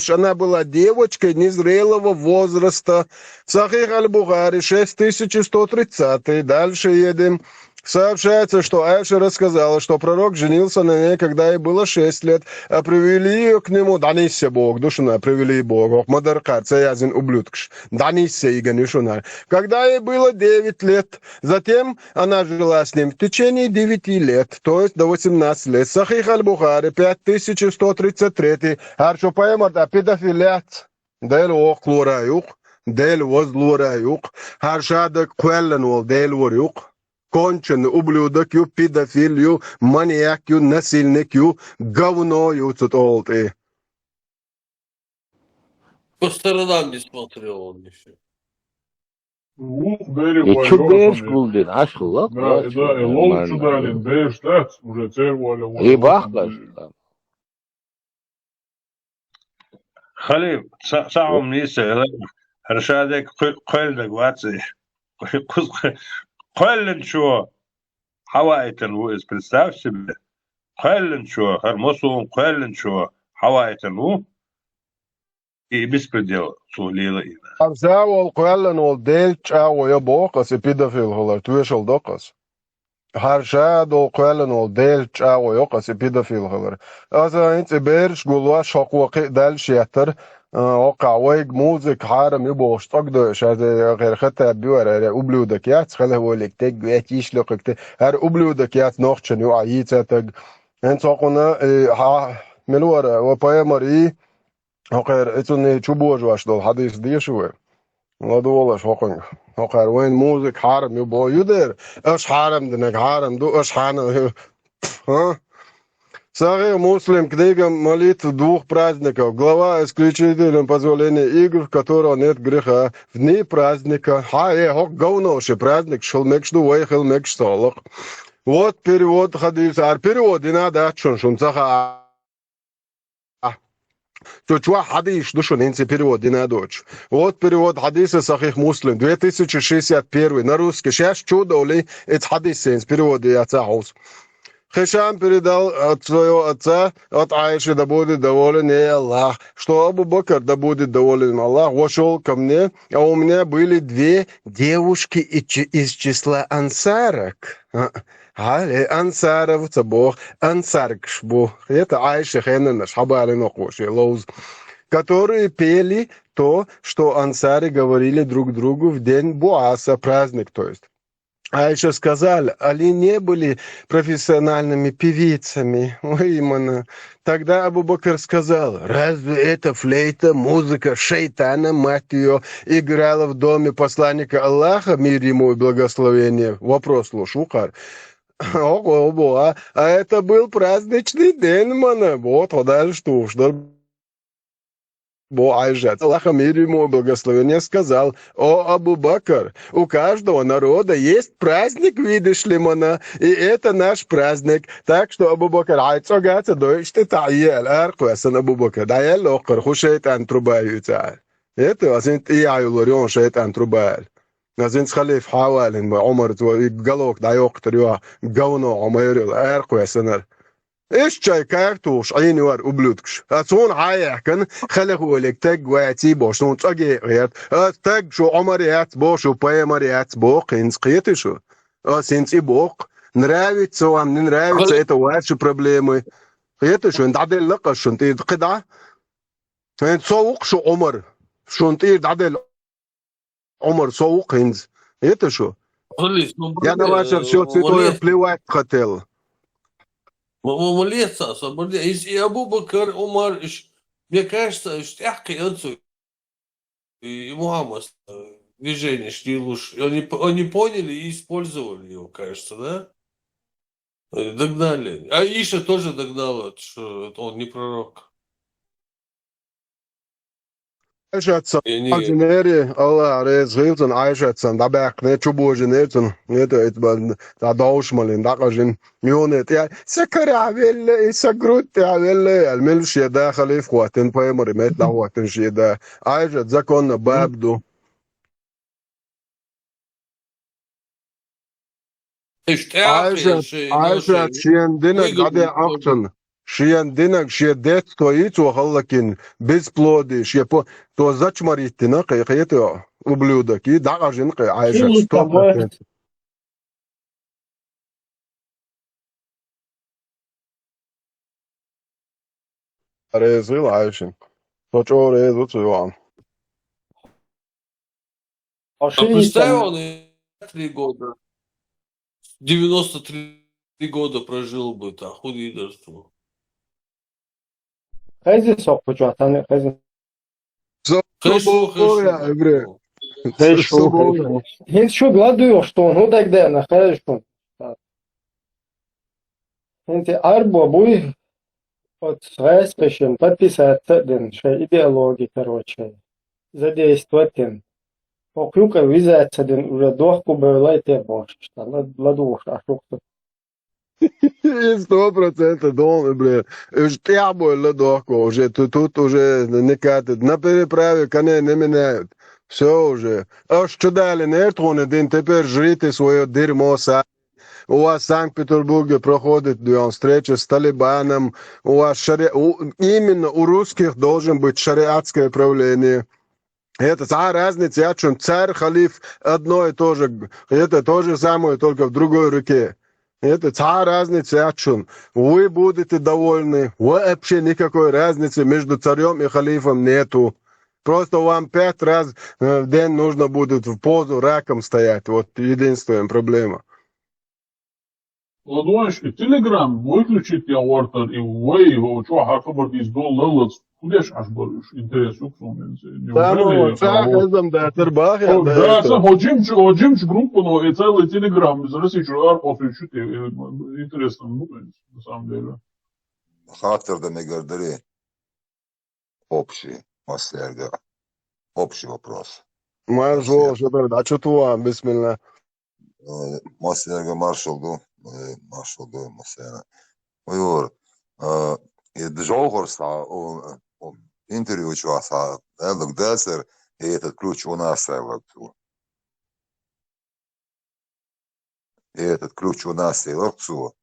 что она была девочкой незрелого возраста. Сахих аль-Бухари, 6130. Дальше едем. Сообщается, что Айша рассказала, что пророк женился на ней, когда ей было 6 лет, а привели ее к нему, Даниссе Бог, душина, привели Бога, Мадаркар, цеязин ублюдкш, Даниссе Иганишуна. Когда ей было 9 лет, затем она жила с ним в течение 9 лет, то есть до 18 лет. Сахих аль-Бухари, 5133, Харшо Паемарда, педофилят, Дел Ох Лураюк, Дел Воз Лураюк, Харшадак Куэллен Вол, Дел Ворюк. Кончен, ублюдок, ю, педофил, ю, маньяк, ю, насильник, ю, говно, ю, тут олты. По сторонам не смотрел он еще. И чё бэш гулдин, ашулак? Да, и лол чудалин, бэш, так, уже церволя. И бахлаш. خليل ساعم نيسا رشادك قلدك واتسي قلن شو حوائتن وإز представь себе قلن شو هرمسون قلن شو حوائتن و и беспредел сулила ина. Арзавол куэллен ол дельч аво я бокас и педофил холар, туешал докас. Харшадол куэллен ол дельч аво йокас и педофил холар. Аза инц берш гулва шакваки дальш ятер وقعويج موزك حارم يبغى اشتقده شاد غير خطة بيور ублюдок яц خله ولك تج ياتيش لقك هر ублюдок яц نوختشن يو عيت تج انت قلنا ها ملور وبايمري غير اتوني تشوبوج واش دول حديث دي شو لا دولاش هوقن هوقر وين موزك حارم يبغى يدير اش حارم دنك حارم دو اش حان ها Сария Муслим, книга молитв 2 праздников. Глава исключительным позволения игр, в которого нет греха. В дни праздника. Хок говноши праздник, шелмекшду вейхел мекштолок. Вот перевод хадиса. А перевод и надо отшон цаха. Чучва хадиш, душон инси перевод и надо. Вот перевод хадиса Сахих Муслим 2061 на русский. Сейчас чудо ли это хадис инс перевод и отцахус. Хишам передал от своего отца, от Айши, да будет доволен ей Аллах, что Абу Бакр, да будет доволен Аллах, вошел ко мне, а у меня были 2 девушки из числа ансарок. Ансаровца Бог, ансаркш Бог. Это Айша Хенена, Шабали Нохоши, Лоуз, которые пели то, что ансары говорили друг другу в день Буаса, праздник, то есть. Айша сказали, они не были профессиональными певицами. Ой, именно. Тогда Абу Бакр сказал, разве это флейта, музыка шайтана, мать ее, играла в доме посланника Аллаха, мир ему и благословение? Вопрос лошукар. А это был праздничный день, мана. Вот, а дальше что? Бо Айжат, Аллаха мир ему благословение, сказал: о Абу Бакр, у каждого народа есть праздник, видишь ли, мана, и это наш праздник. Так что Абу Бакр, айцогата дойште таел, арквасан Абу Бакр, даел локр, хушейт антрубаю таал. Это азинт ияю лорион шейт антрубайл. Азинт халиф хавалин, Умар, галок, дайок, трио, говно, омайрил, арквасанар. ايش جاي كارتوش عيني ور ублюдкш اتون عايحكن خلقوا لك تج واتي بوشون تجي غير تج شو عمريات بوشو بايمريات بوق انسقيت شو سنتي بوق نراويت سو عم نراويت это واش проблемы это شو انت عدل لقى شو انت قدعه انت سوق شو عمر شو انت عدل عمر سوق هنز это شو я на ваше все цветное плевать хотел. Молиться, и Абу Бакр, Умар, мне кажется, что Ахкиянцу и Мухаммад движение шли лучше. Они поняли и использовали его, кажется, да? Догнали. А Иша тоже догнала, что он не пророк. Айшатсан, инженери, Аллах, резгилтен, Айшатсан, да бэк, не чубоженетен, это дауshmalin, да кажин, мионет, я сакаравелле, и сагрутавелле, الملشية داخل في قواتين بايمري ميت لهواتين شيدا, Айшат закон бабду. Айшат, шиендинек, аде ахтен. Шиендинек, шиедет, стоит, ухаллакин, бесплодие, шиепо, то зачмаритина, кайхете, ублюдок, и да кажин, Айшат, 100%. Резил айшин. Точо резу цуан. А представь, он и 3 года. 93 года прожил бы там, худидерство. Хайзи сокпучу, атаны хайзи. Хэшу. Эбре. Хайшу. Хин şu gladıyor, что он удагдая на хайшу. Хинти арбо буй от свайспешен подписаться ден, что идеологии, короче. Задействовать ден. Оклюка визаться ден уже дохку бы лайте больше, что ладуш, а шукто. 100% дом, бре. Уж тябо ладохко, уже тут уже не катит. На переправе коне не меняют. Все уже. А что дали нетроны, день теперь жрите свое дерьмо сами. У вас в Санкт-Петербурге проходит встреча с Талибаном. У вас именно у русских должен быть шариатское правление. Это разница, я чем царь, халиф, одно и то же. Это то же самое, только в другой руке. Это разница, я чем. Вы будете довольны. Вообще никакой разницы между царем и халифом нету. Просто вам 5 раз в день нужно будет в позу раком стоять. Вот единственная проблема. Ладошки, Телеграм выключить я ортер и вы его что хакабар из дол лалц кудеш аж барыш интерес уксуменse. Да, это хожимч группу, но и целый Телеграм без России чувак после чуть интересно, ну, на самом деле. Хактор да мегардери. Общий, Мастерга. Общий вопрос. Маршал, а что твоя, бисмилlah? Мастерга маршал ду Мастерга. Uyur, Джолгорса, интервью чуваса, Элдок Десер, и этот ключ у нас, и этот ключ у нас, и ларцу.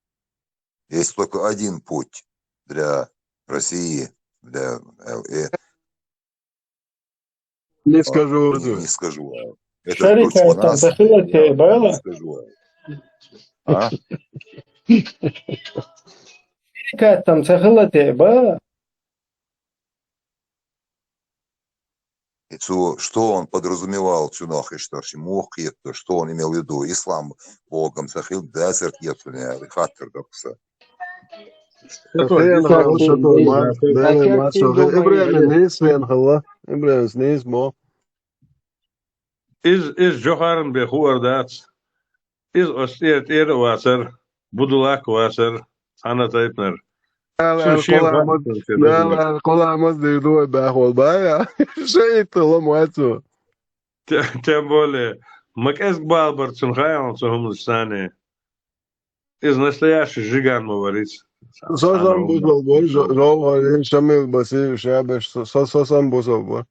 Есть только один путь для России, для не скажу. Не скажу. Это ключ у нас. Не скажу. А? Там цахилате, ба? Что он подразумевал, что он имел в виду? Ислам Богом, Сахил, Десерт, Епсуня, Хаттер, Докса. Is Joharen behoor dat? Is Ostiert eerder wasser, Budulak wasser, Anna Teipner. لا قول مصدر يدوي باخول بايا شيء طلع مواتو Тем более, Макэс Балбар Цунхайон Сухумлистане из настоящий жиган говорить. Сосам бузол бой, жол шамил баси шабеш сосам бузол бой.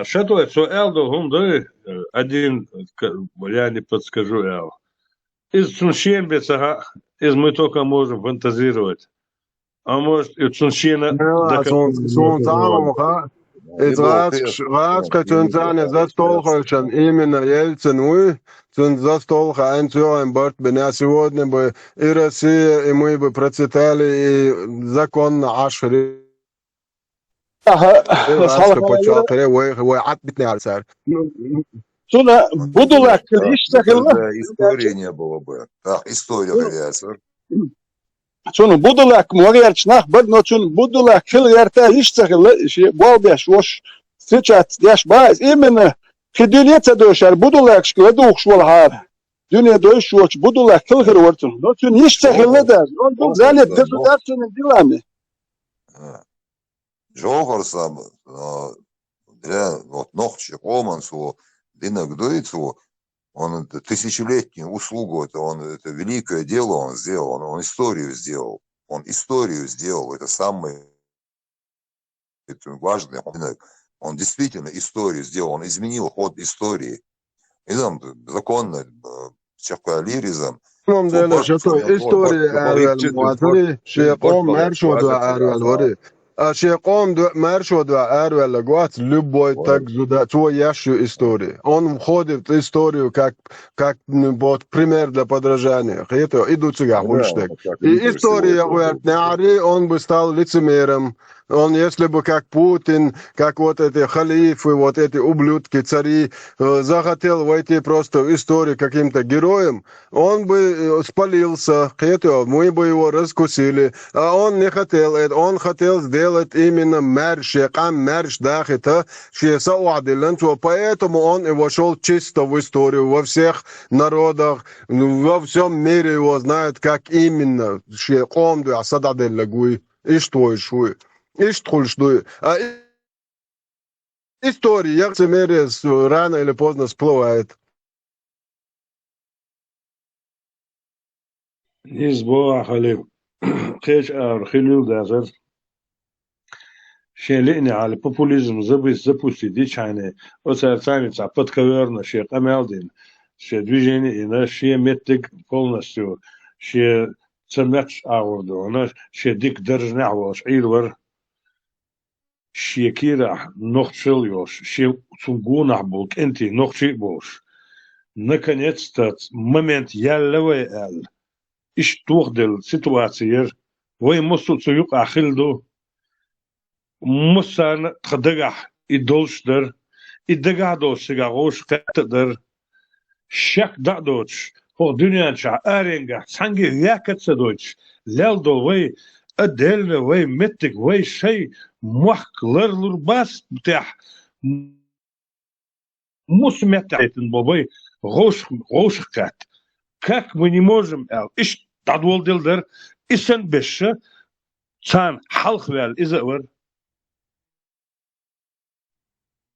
Что это? Элдо гунды один, я не подскажу, Эл. Из Цуншенбеца, из мы только можем фантазировать. А может, и Цуншена... Из Радска Цунцане за столховичем именно Ельцин, вы, за столха Анциоем борт бы на сегодня бы и Россия, и мы бы процветали, и законно ашри. Сюда буду истории не было бы. Так, история говорится. Şunu budulak mogerçnah badno şunu budulak kilgerta hiç sakılı şey bolbeş hoş sıçat yaş baz imene kidüliyetse döşer budulak şkıla doğuşwal har dünya döş hoş budulak kilger ortun no şunu hiç sakılı da on zalet deputasyonun dilami Жогорсам для вот ногчи Омансу Динагдойцу он тысячелетнюю услугу, это великое дело он сделал, он историю сделал. Он историю сделал, это самое важное. Он действительно историю сделал, он изменил ход истории. И там законно, чакалиризм. Нам деле, что история المعاصرة شيء قوم مرشود وعروي Ще قوم до маршо до арвела гуац любой так зуда твоящую историю. Он входит в историю как вот пример для подражания. Это идут сюда хуштег. И история говорит, Нари, он бы стал лицемером. Он, если бы как Путин, как вот эти халифы, вот эти ублюдки, цари, захотел войти просто в историю каким-то героем, он бы спалился, мы бы его раскусили. А он не хотел это, он хотел сделать именно марш, поэтому он и вошел чисто в историю, во всех народах, во всем мире его знают, как именно. История, лицемерие рано или поздно всплывает. Избо ахали خيش خليل دازر شيليني على популизм запустить дичайне оцарцаница подковерно ше камелдин ше движение и ше метик полностью ше цемеч аурдо она ше дик держнявош илвер ше кира нохчильёш ше цугунах булк энти нохчибош наконец-то момент яллевой эл إيش توخدل سيتواتير وين مصو تسويق أخلدو مصان تخدقح إدولشدر إدقع دوش سيقاغوش قتدر شك دعدوش هو دنيا شع أرينجح سانجي ياكت سدوش لالدو وي أدل وي متك وي شي موحك لر باس بتاح مسمتعتن بوي غوش قات как мы не можем иш тадвол дилдер исен беше цан халхвел изавер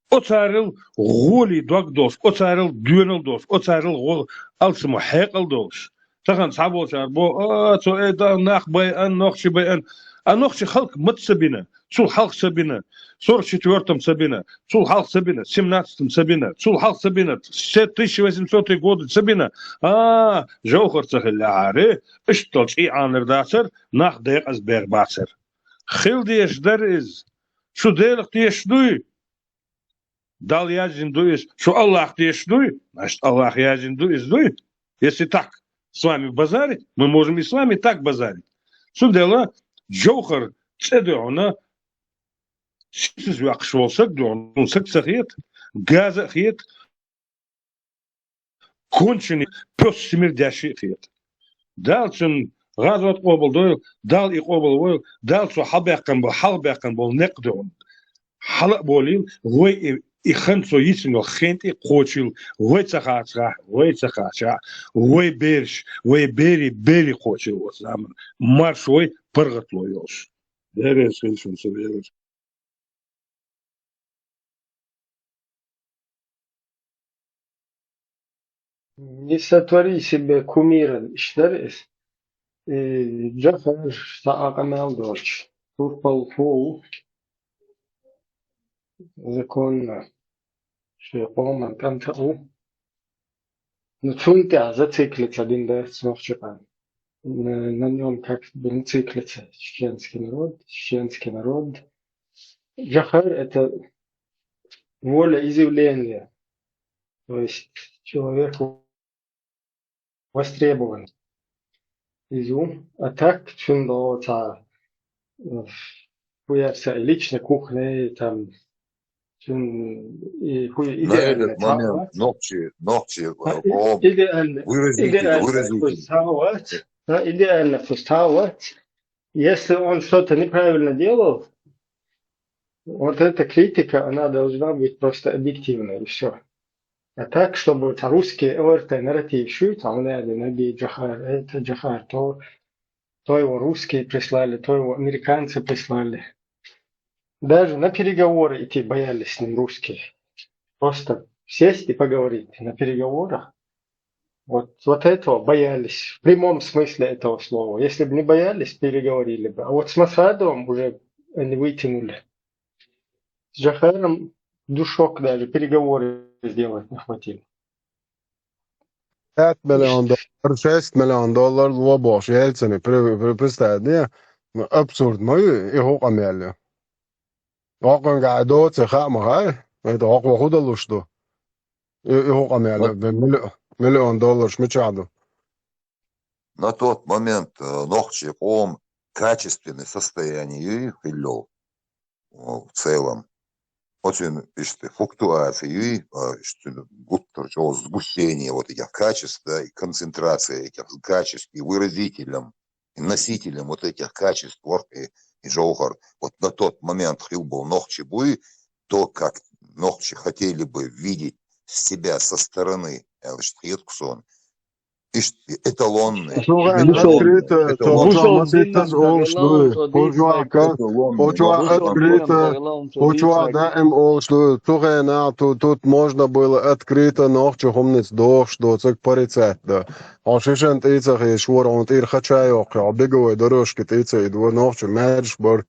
оцарил голи догдос оцарил дюнелдос оцарил гол алсмо хекалдос таган саболчар бо то это нах бай ан нохши бай ан анохши халк матсабина цул халк сабина 44-м Сабина, Цул Халк Сабина, 17-м Сабина, Цул Халк Сабина, 1800 годы Сабина. Жохор Цахиляри, Иштолч и Анердасер, Нах Дер Азбербасер. Хилдиеш Дерез, Шуделах Тиешдуй. Дал Язин Дуис, что Аллах Тиешдуй, значит Аллах Язин Дуис. Если так с вами базарить, мы можем и с вами так базарить. Судела Жохор Цедеона, Siz yaxşı olsak da onun sıksakiyet, gazakiyet, konçini pös simir däşikiyet. Dalçın gazat qoboldu, dal iqobol boy, dalço halbaqan bol neqdon. Halaq bolin, voy ikhanso yisin o khenti qochil, voy tsaxacha, voy bersh, voy beri qochil o zaman. Marş voy pırgıtloyoş. Deres hilsun seviyoruz. Не сотвори себе кумира, işleriz. Джафар саакамел дорч. Турпал фул. Законно. Шепоман кантау. Но цунтя зациклится один да сморчипан. На нем как бы циклится чеченский народ. Джафар это воля изъявления. То есть человек востребован. Изюм. А так, чундо, хуярся и личной кухне, там, и на этот момент ногти идеально пустовать. Если он что-то неправильно делал, вот эта критика, она должна быть просто объективной, и все. А так, чтобы русские нарратив шут, там Наби Джахар, это Джахар, то его русские прислали, то его американцы прислали. Даже на переговоры идти боялись с ним русские. Просто сесть и поговорить на переговорах. Вот этого боялись, в прямом смысле этого слова. Если бы не боялись, переговорили бы. А вот с Масадовым уже они вытянули. С Джахаром душок даже, переговоры сделать не хватило. 5 miljoen dollar, 6 miljoen dollar var boş. Helt sene представляет, absurd, но и hoch am Ende. Oqon gaadot se khama hay. Это oqwa khuda что. Его камяля миллион долларов шмичаду. На тот момент ногчи ом качественное состояние хилло в целом. Очень işte флуктуации, что сгущение вот этих качеств, да, и концентрация этих качеств и выразителем, и носителем вот этих качеств и жохар. Вот на тот момент хил был ногчи буй, то как ногчи хотели бы видеть себя со стороны, эталонный. Открыто, тут можно было открыто ногчи хумниц дох, что цик парицет, да. А шишен тейцах и швор он тир хачайок, а беговой дорожки тейца и двор ногчи мершбор.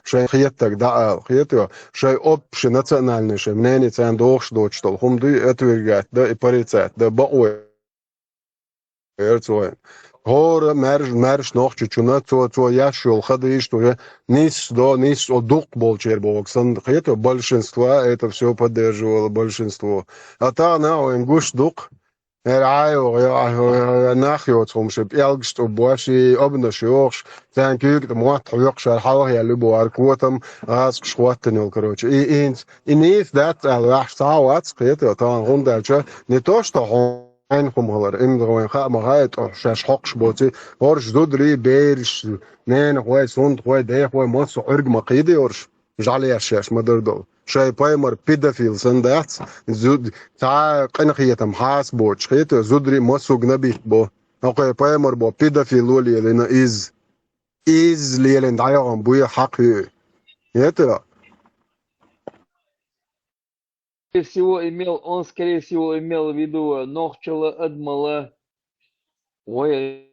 Шей хиеттак да хиеттё, шей общий национальный, шей мнение цен дох, что хум ды отвергать, да и парицет, да баой. Hora merž noch čuna to яшел ходы, что nis одук болчер боксан, это большинство, это все поддерживало большинство. А та на гуш дук, нахиотом, чтоб ялгст обваши обнашёш, тан кюк мот хёкшар хавя любо аркотом, аск шваттенил, короче. И не that алахтауац, это та хондача, не то что einkom holar imdroen ga maar uit of zes hoksbote hors dodri beers neen gooi sond gooi de gooi mos org maqidi hors jali ashash madardol shay paymer pedofil sandat zud ta qinqiyatam hasbo chqit zudri mosug nabi bo okay paymer bo pedofil wali lena is lielen dayan buya haqi yeta Он, скорее всего, имел в виду Нохчела Адмала, ой,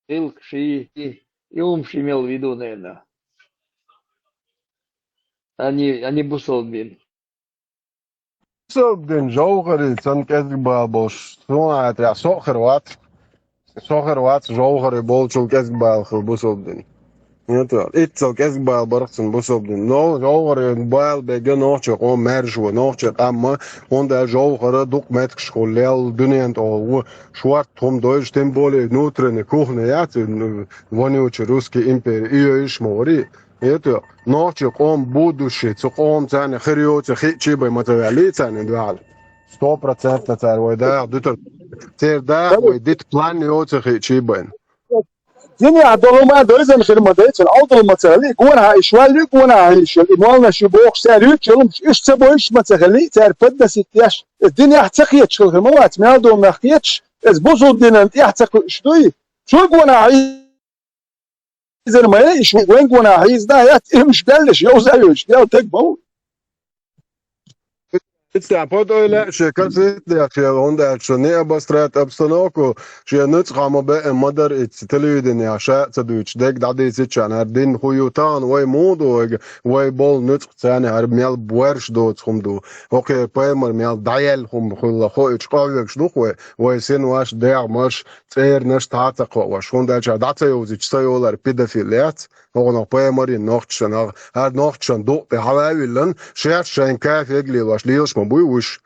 Илкши и Умши имел в виду, наверное. Они Бусолбин. Бусолбин, жаугары, цанкезги балбош, суат, я сохерват, жаугары болчул кезги балхыл Бусолбин. Это итцел кезбал бархсан бусобдин но жогор бал беге ночо о мержу ночо амма он да жогор дук метк школел дүниент о шварт том дойч тем более внутренне кухня ят вонючий русский империя иш мори это ночо он будущее цом цане хриоце хичи бай материали цане дуал 100% царой да дутер цер да ой дит план йоце хичи бай Dini adoluma doizem khirma daytsen awdol matsali gona ishwali gona ishwal imalna shubok sari chelum ishse boish matsali ter pedda sityash dini ahtaqiya chul khirma ma do makhiyach ez bozo dinan yahtaq shdoy شو gona izer ma ish wen gona hiz da yat imsh dallish yozayosh ya takbo Это подойля, что казит, что он дальше не обостряет обстановку, что нуц хамобе модер и телевидение, ша цадуч, дек дади сичан, ардин хуютан, вой моду, вой бол нуц цане, ар мел буэрш доц хумду, окей, поймер мел дайел хум хула хоич ковек шдухве, вой син ваш дер маш цер наш тацако, ваш он дальше дацаюзич сайолар педофилият, هو بيمر نوختشن هاد نوختشن دو بحواويلن شاف شين كاف يجلي واش ليش مبويوش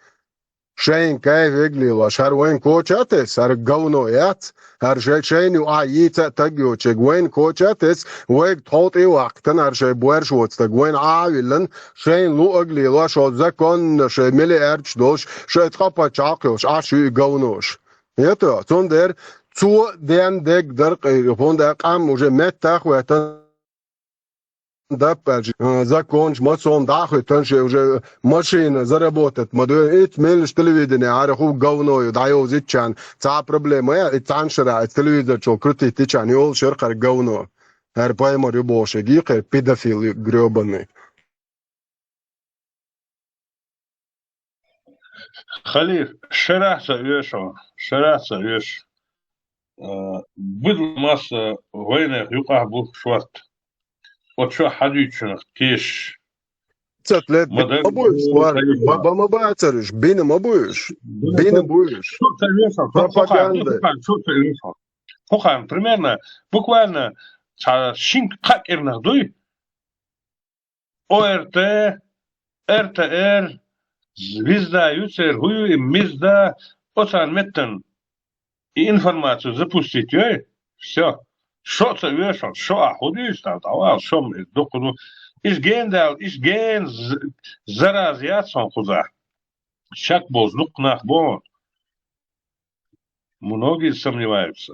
شين كاف يجلي واش هر وين كوتشاتس هر جونو يات هر شين وعيت تجيو تشوين كوتشاتس ويك توتي وقتن هر شي بورشوتس تجوين عاويلن شين لو اجلي واش زكون شي ملي ارش دوش شي تقبا تشاقوش اشي جونوش يتو تندر zu den Deck der von der Kam уже метах وتن да законч масон дахы тонше уже машина заработать модует мелш телевидение арху говно даю зичан ца проблема я таншера телевизор чо крути тичан йол шерхар говно her паймор юбоше гихер педофил грёбаный Халиф шераса веш بدل ماس وين يقع بو شوات وتشو حديثنا كيش لет ما بوش بابا ما بعترش بين ما بوش شو примерно буквально шинк как ирнах дуй ОРТ, РТР, Звезда, ЮЦР, Гую и Мизда, Оцан Меттен. И информацию запустить, все. Что це вешал, что охудишь там, что мы, докуну. Иш ген дал, иш ген зараз яцон хуза. Шак бознук нах бон. Многие сомневаются.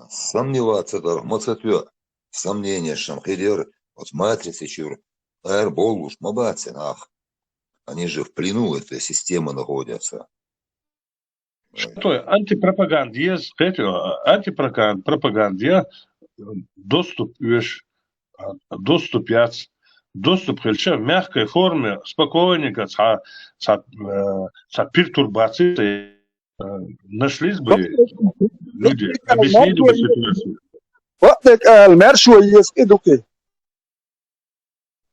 Сомневаться, да, моцатё. Сомнения, шамхидер, вот матрицы, чур. Аэрбол, мабацин, ах. Они же в плену этой системы находятся. Что антипропаганда, антипропаганда, доступ, доступ доступ в мягкой форме, спокойненько, пертурбации, нашлись бы люди, объяснили бы ситуацию. وقتك المر شويس إدوكي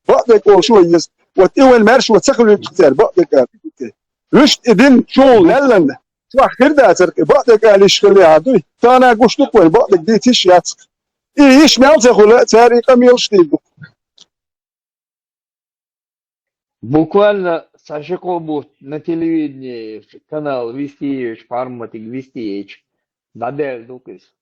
وقتك أو شويس وتقول مرش وتسخن كتير وقتك إدوكي رشت إدين شو للن شو أخير ده ترك وقتك ليش خلي عدوي تانا قش نقول وقتك دي تيش ياتك إيش نعم تقول تاري قميلش تيجو Буквально Сашико будет на телевидении канал Вестиевич, форматик Вестиевич. Надель Дукис.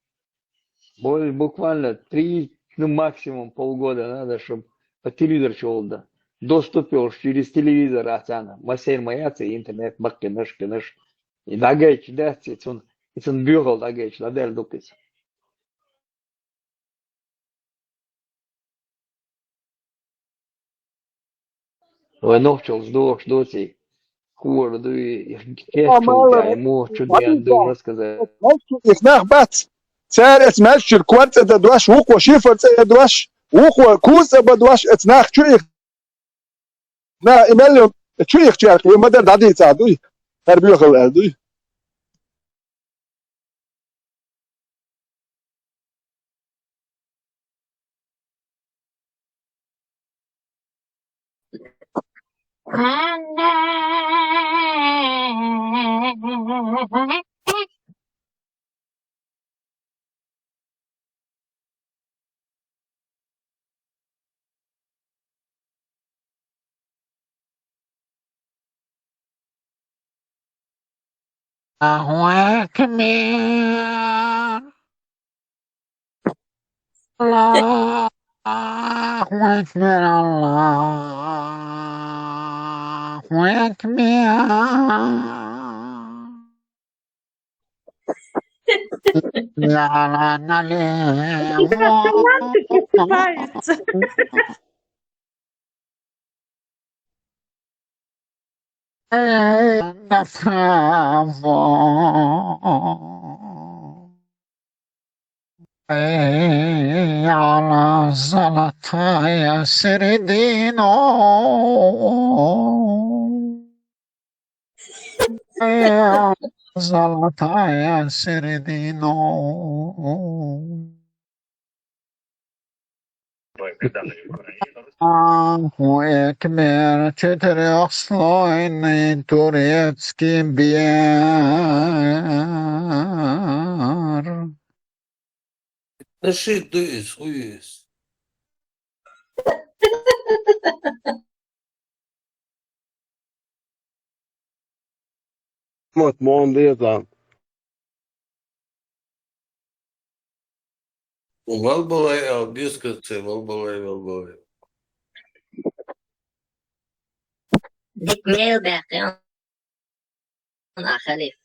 Буквально 3, ну максимум полгода надо, чтобы по телевизору чего-то. Доступил через телевизор, ацана. Масейн маяцы, интернет, баккинаш, кинаш. И дагайч, да, он бюгал дагайч, надель Дукис. Ой, ногчел, ждоцей. Кур, дуй, кешчул, ему чудо дуй рассказать. их нах бат سعر اتماش الكوارت ادواش وقوة شيفر ادواش وقوة كوز ادواش اتناخ شويخ نا إماليوم شويخ شارك مدر دادي تعدوي تربية خل أدوي الله أكبر الله أكبر الله أكبر لا على الزلطة يا سردينو على الزلطة يا سردينو ويكبر تتري أصلين توريتسكي بيار Наши дыс, уис. Mot måndagen. Валбалай, албискацы, валбалай. ديك باقي أنا خليف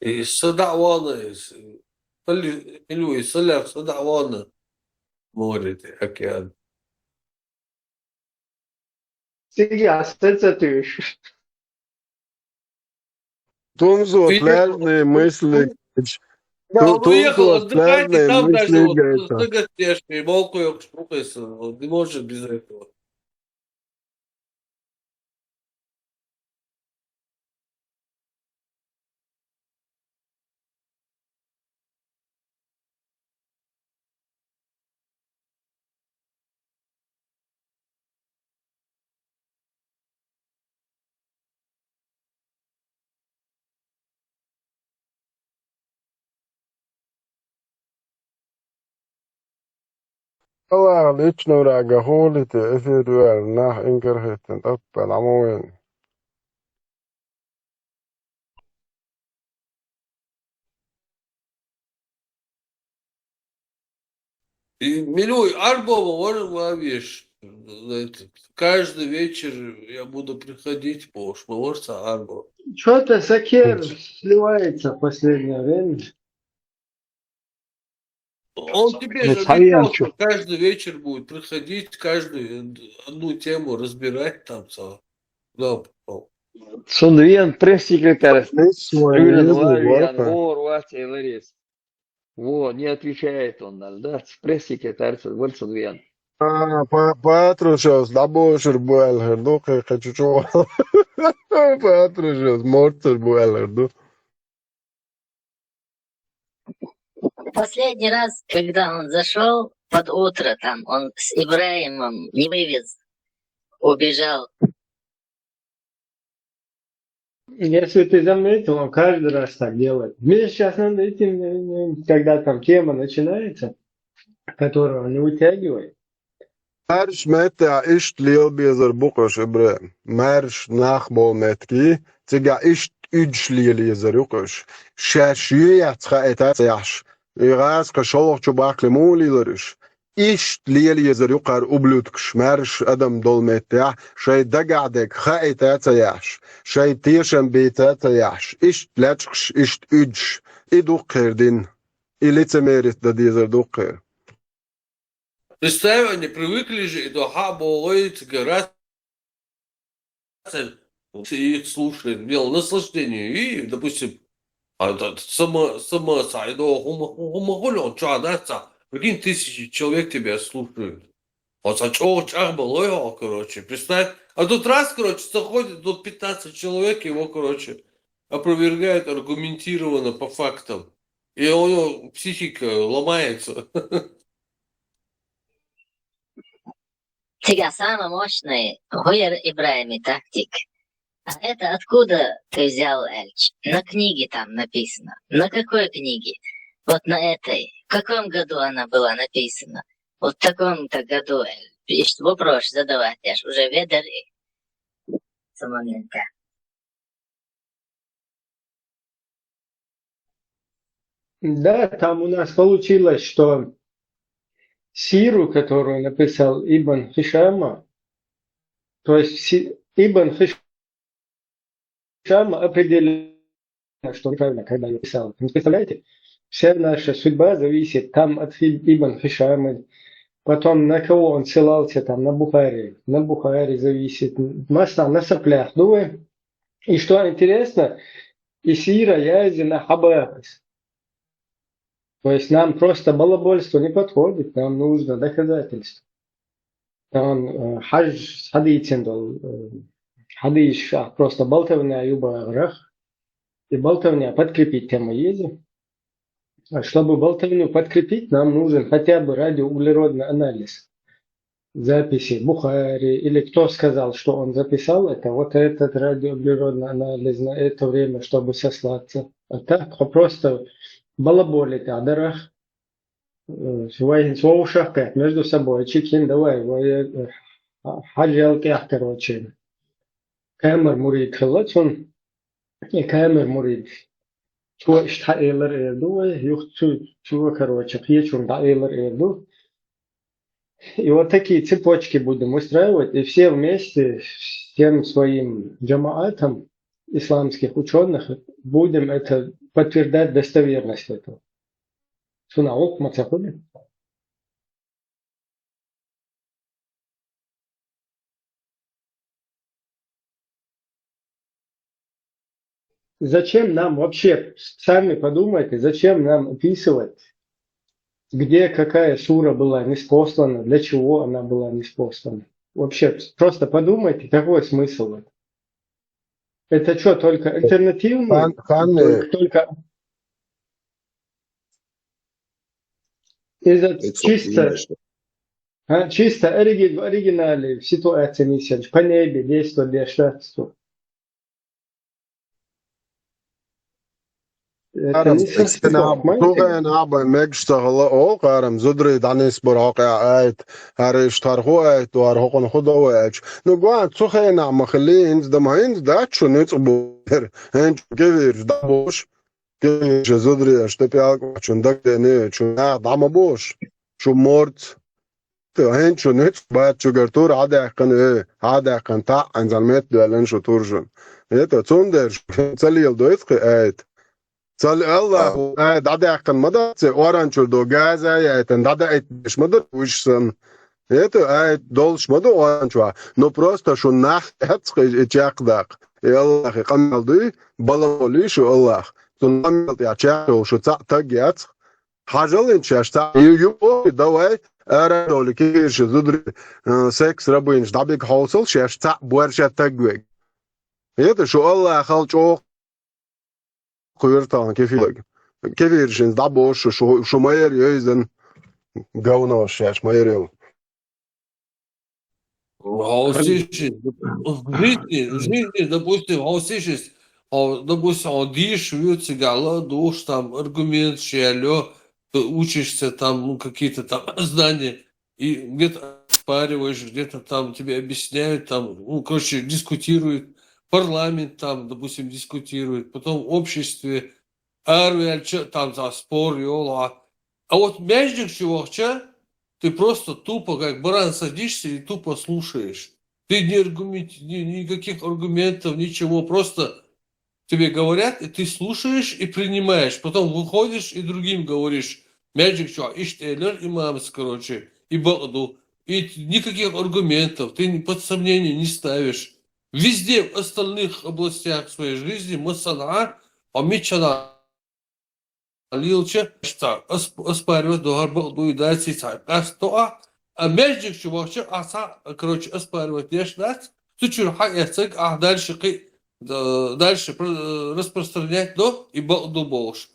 الصدع وانا خلي حلو يصلح صدع وانا مورد حكي هذا تيجي على السلسة Тунзотlerные мысли. Он уехал, отдыхайте, там даже мысли вот Гетта. с молку, не может без этого. الله ليش نورا قهولتي إثير ويرناه إنكر هيتن أبل عموين. И милуй, альбома можно вещь. Каждый вечер я буду приходить по шмалорца альбом. Что-то Сакер сливается в последнее время. Он тебе Ну, же обещал, Савьянчу. что каждый вечер будет приходить, каждую одну тему разбирать там. Да. Sun vien пресс-секретарь Нисвой Юлиан Лизу Лавиян Борка. Вор Ватя Ларис. Вот, не отвечает он, да, пресс-секретарь Вольсон Виан. Патрушос, дабошер буэлхер, духе хочу. Патрушос, мортер буэлхер, Последний раз, когда он зашел под утро, там он с Ибраимом не вывез, убежал. Если ты заметил, он каждый раз так делает. Мне сейчас надо этим, когда там тема начинается, которую он не вытягивает. Mērš metā išt lielbiezer bukoš Ibrahim. Mērš nachbol metki, ciga išt üdš lielbiezer ukoš. Šešie tscha etat yash. Iras ka sholok chubak lemuli larish. Išt lielbiezer ukar ublutks. Mērš adam dol metā. Shay dagadek kha etat yash. Shay tirshan betat yash. Išt letsksh išt üdj. Idukher din. Ilitsemerit da dieser dukher. Представь, они привыкли же до хаболоид, раз и их слушает, делал наслаждение. И, допустим, сама сайдо, хумахулон, чадаца, прикинь, 1000 человек тебя слушают. Вот а чё, чахбалоева, короче, представь. А тут раз, короче, заходит, тут 15 человек, его, короче, опровергают аргументированно по фактам. И у него психика ломается. Тебя самый мощный Гойер Ибраими тактик. А это откуда ты взял, Эльч? На книге там написано. На какой книге? Вот на этой. В каком году она была написана? Вот в таком-то году, Эль. И вопрос задавать, я ж уже ведали. Самоменка. Да, там у нас получилось, что Сиру, которую написал Ибн Хишама, то есть Ибн Хишама определил, что неправильно, когда я писал. Вы представляете? Вся наша судьба зависит там от Ибн Хишама. Потом на кого он ссылался, там, на Бухари. На Бухари зависит. Масса на соплях. Думаю. И что интересно, и Сира язи на Хабарис. То есть нам просто балабольство не подходит, нам нужно доказательство. Там хадж с хадисен дол, хадис просто болтовня юба грах, и болтовня подкрепить тему ези. А чтобы болтовню подкрепить, нам нужен хотя бы радиоуглеродный анализ. Записи Бухари, или кто сказал, что он записал это, вот этот радиоуглеродный анализ на это время, чтобы сослаться. А так просто балаболить о дарах, своих шахках между собой, чикин давай, хаджалки короче. Камер мурид хилатун, и камер мурид. Чего иштаилер эрду, чего короче, пьечун даилер эрду. И вот такие цепочки будем устраивать, и все вместе, всем своим джамаатам исламских ученых, будем это подтверждать достоверность этого. Сунаук мацахули. Зачем нам вообще, сами подумайте, зачем нам описывать, где какая сура была ниспослана, для чего она была ниспослана. Вообще, просто подумайте, какой смысл это. Это что, только альтернативный? Только из-за чисто оригинале в ситуации несешь, по небе, действие, бешатство. Это не совсем توغن عبا مجشتغل او قارم زدري دانيس براقع ايت هاريش تارخو ايت وارهقن خدو ايت نقوان تخين عم خلين دمهين داتشو نتبور هنج كيفير دابوش كيفير زدري اشتبياق شون دكتني شون عم بوش شو مورت هنج شو نت بعد شو قرتور عدا قن تا انزل مت دولن شو تورجن يتا تندر تسليل دويتك ايت سال الله دادا كان مدى اورانشل دو غازا يا تن دادا مش مدى وشسن это долж моду оранчва но просто что нах это чакдак и Аллах камалды балоли что Аллах то намел я чакал что тагят хажалин чашта ю давай ара доли киш зудри секс рабин дабик хаусал чашта буарша тагвек это что Аллах халчо قيرتان كيف يرجع دابوش شو ما يريزن قونا شاش ما يريو В жизни, допустим, допустим, одишь, цигала, душ, там, аргумент, шиалё, учишься там, какие-то там знания, и где-то спариваешь, где-то там тебе объясняют, там, короче, дискутируют. Парламент там, допустим, дискутирует, потом в обществе, там за спор, а вот между чего, ты просто тупо, как баран, садишься и тупо слушаешь. Ты никаких аргументов, ничего, просто тебе говорят, и ты слушаешь и принимаешь. Потом выходишь и другим говоришь, между чего, иштейлер, имамс, короче, и балду. И никаких аргументов, ты под сомнение не ставишь. Везде, в остальных областях своей жизни, масана, амичана, лилча, что оспаривать договор был дуидать сицай. А между чего, короче, оспаривать не ждать, тучур хаяцик, а дальше распространять до и балду больше.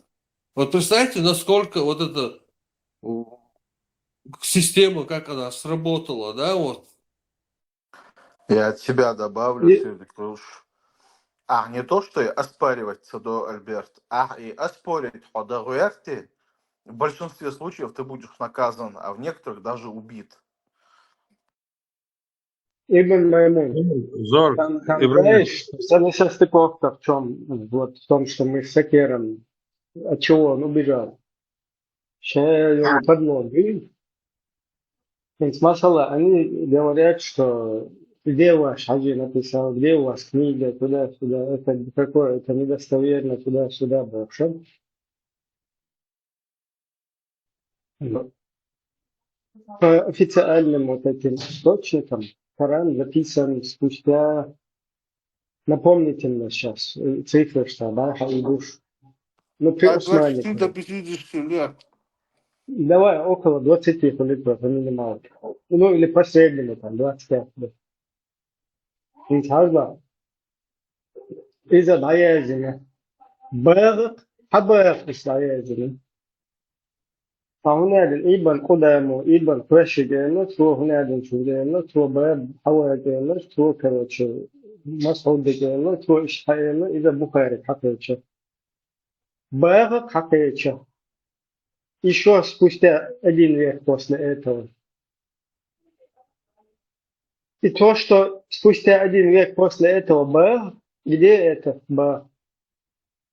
Вот представьте, насколько вот эта система, как она сработала, да, вот. Я от себя добавлю, все-таки уж. Не то, что оспаривать Садо Альберт, и оспорить Ходагуэрти. В большинстве случаев ты будешь наказан, а в некоторых даже убит. Ибн Маймун, там знаешь, сейчас ты в чем, вот в том, что мы с Сакером, от чего он убежал. Сейчас подлоги. Масалла, они говорят, что где у вас Хаджи написал, где у вас книга, туда-сюда, это какое, это недостоверно, туда-сюда, вообще. По официальным вот этим источникам Коран записан спустя, напомните мне сейчас, цифры, что Абаха и Душ. Ну, при От Усмане. 20 до 50 лет. Давай, около 20 лет, по минималке. Ну, или по среднему, там, 25 лет. Иншалла. إذا ضيازنا باغ حباغ إيش ضيازنا فهنا الإبن قدامه إبن فرش جانا تو هنا شو جانا تو باب حوا جانا تو كروتش مسعود جانا تو إيش حيانا إذا بخاري حقيقة باغ حقيقة еще спустя 1 век после этого. И то, что спустя 1 век после этого Б, где это Б,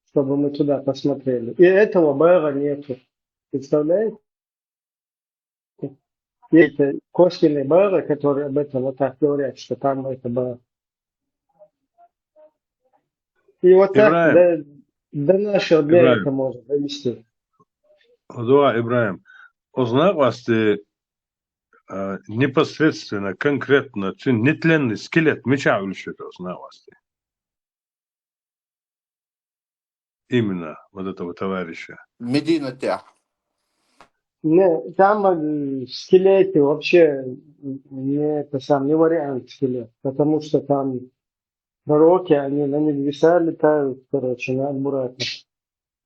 чтобы мы туда посмотрели. И этого Б нету. Представляете? Есть косвенные Б, которые об этом вот так говорят, что там это Б. И вот так до нашего дня это можно довести. Да, Ибраим, узнал вас ты непосредственно, конкретно, нетленный скелет меча что-то узнал вас ты? Именно вот этого товарища. Медина Тях. Не, там скелеты вообще не вариант скелет, потому что там пророки, они на небеса летают, короче, на Бураке.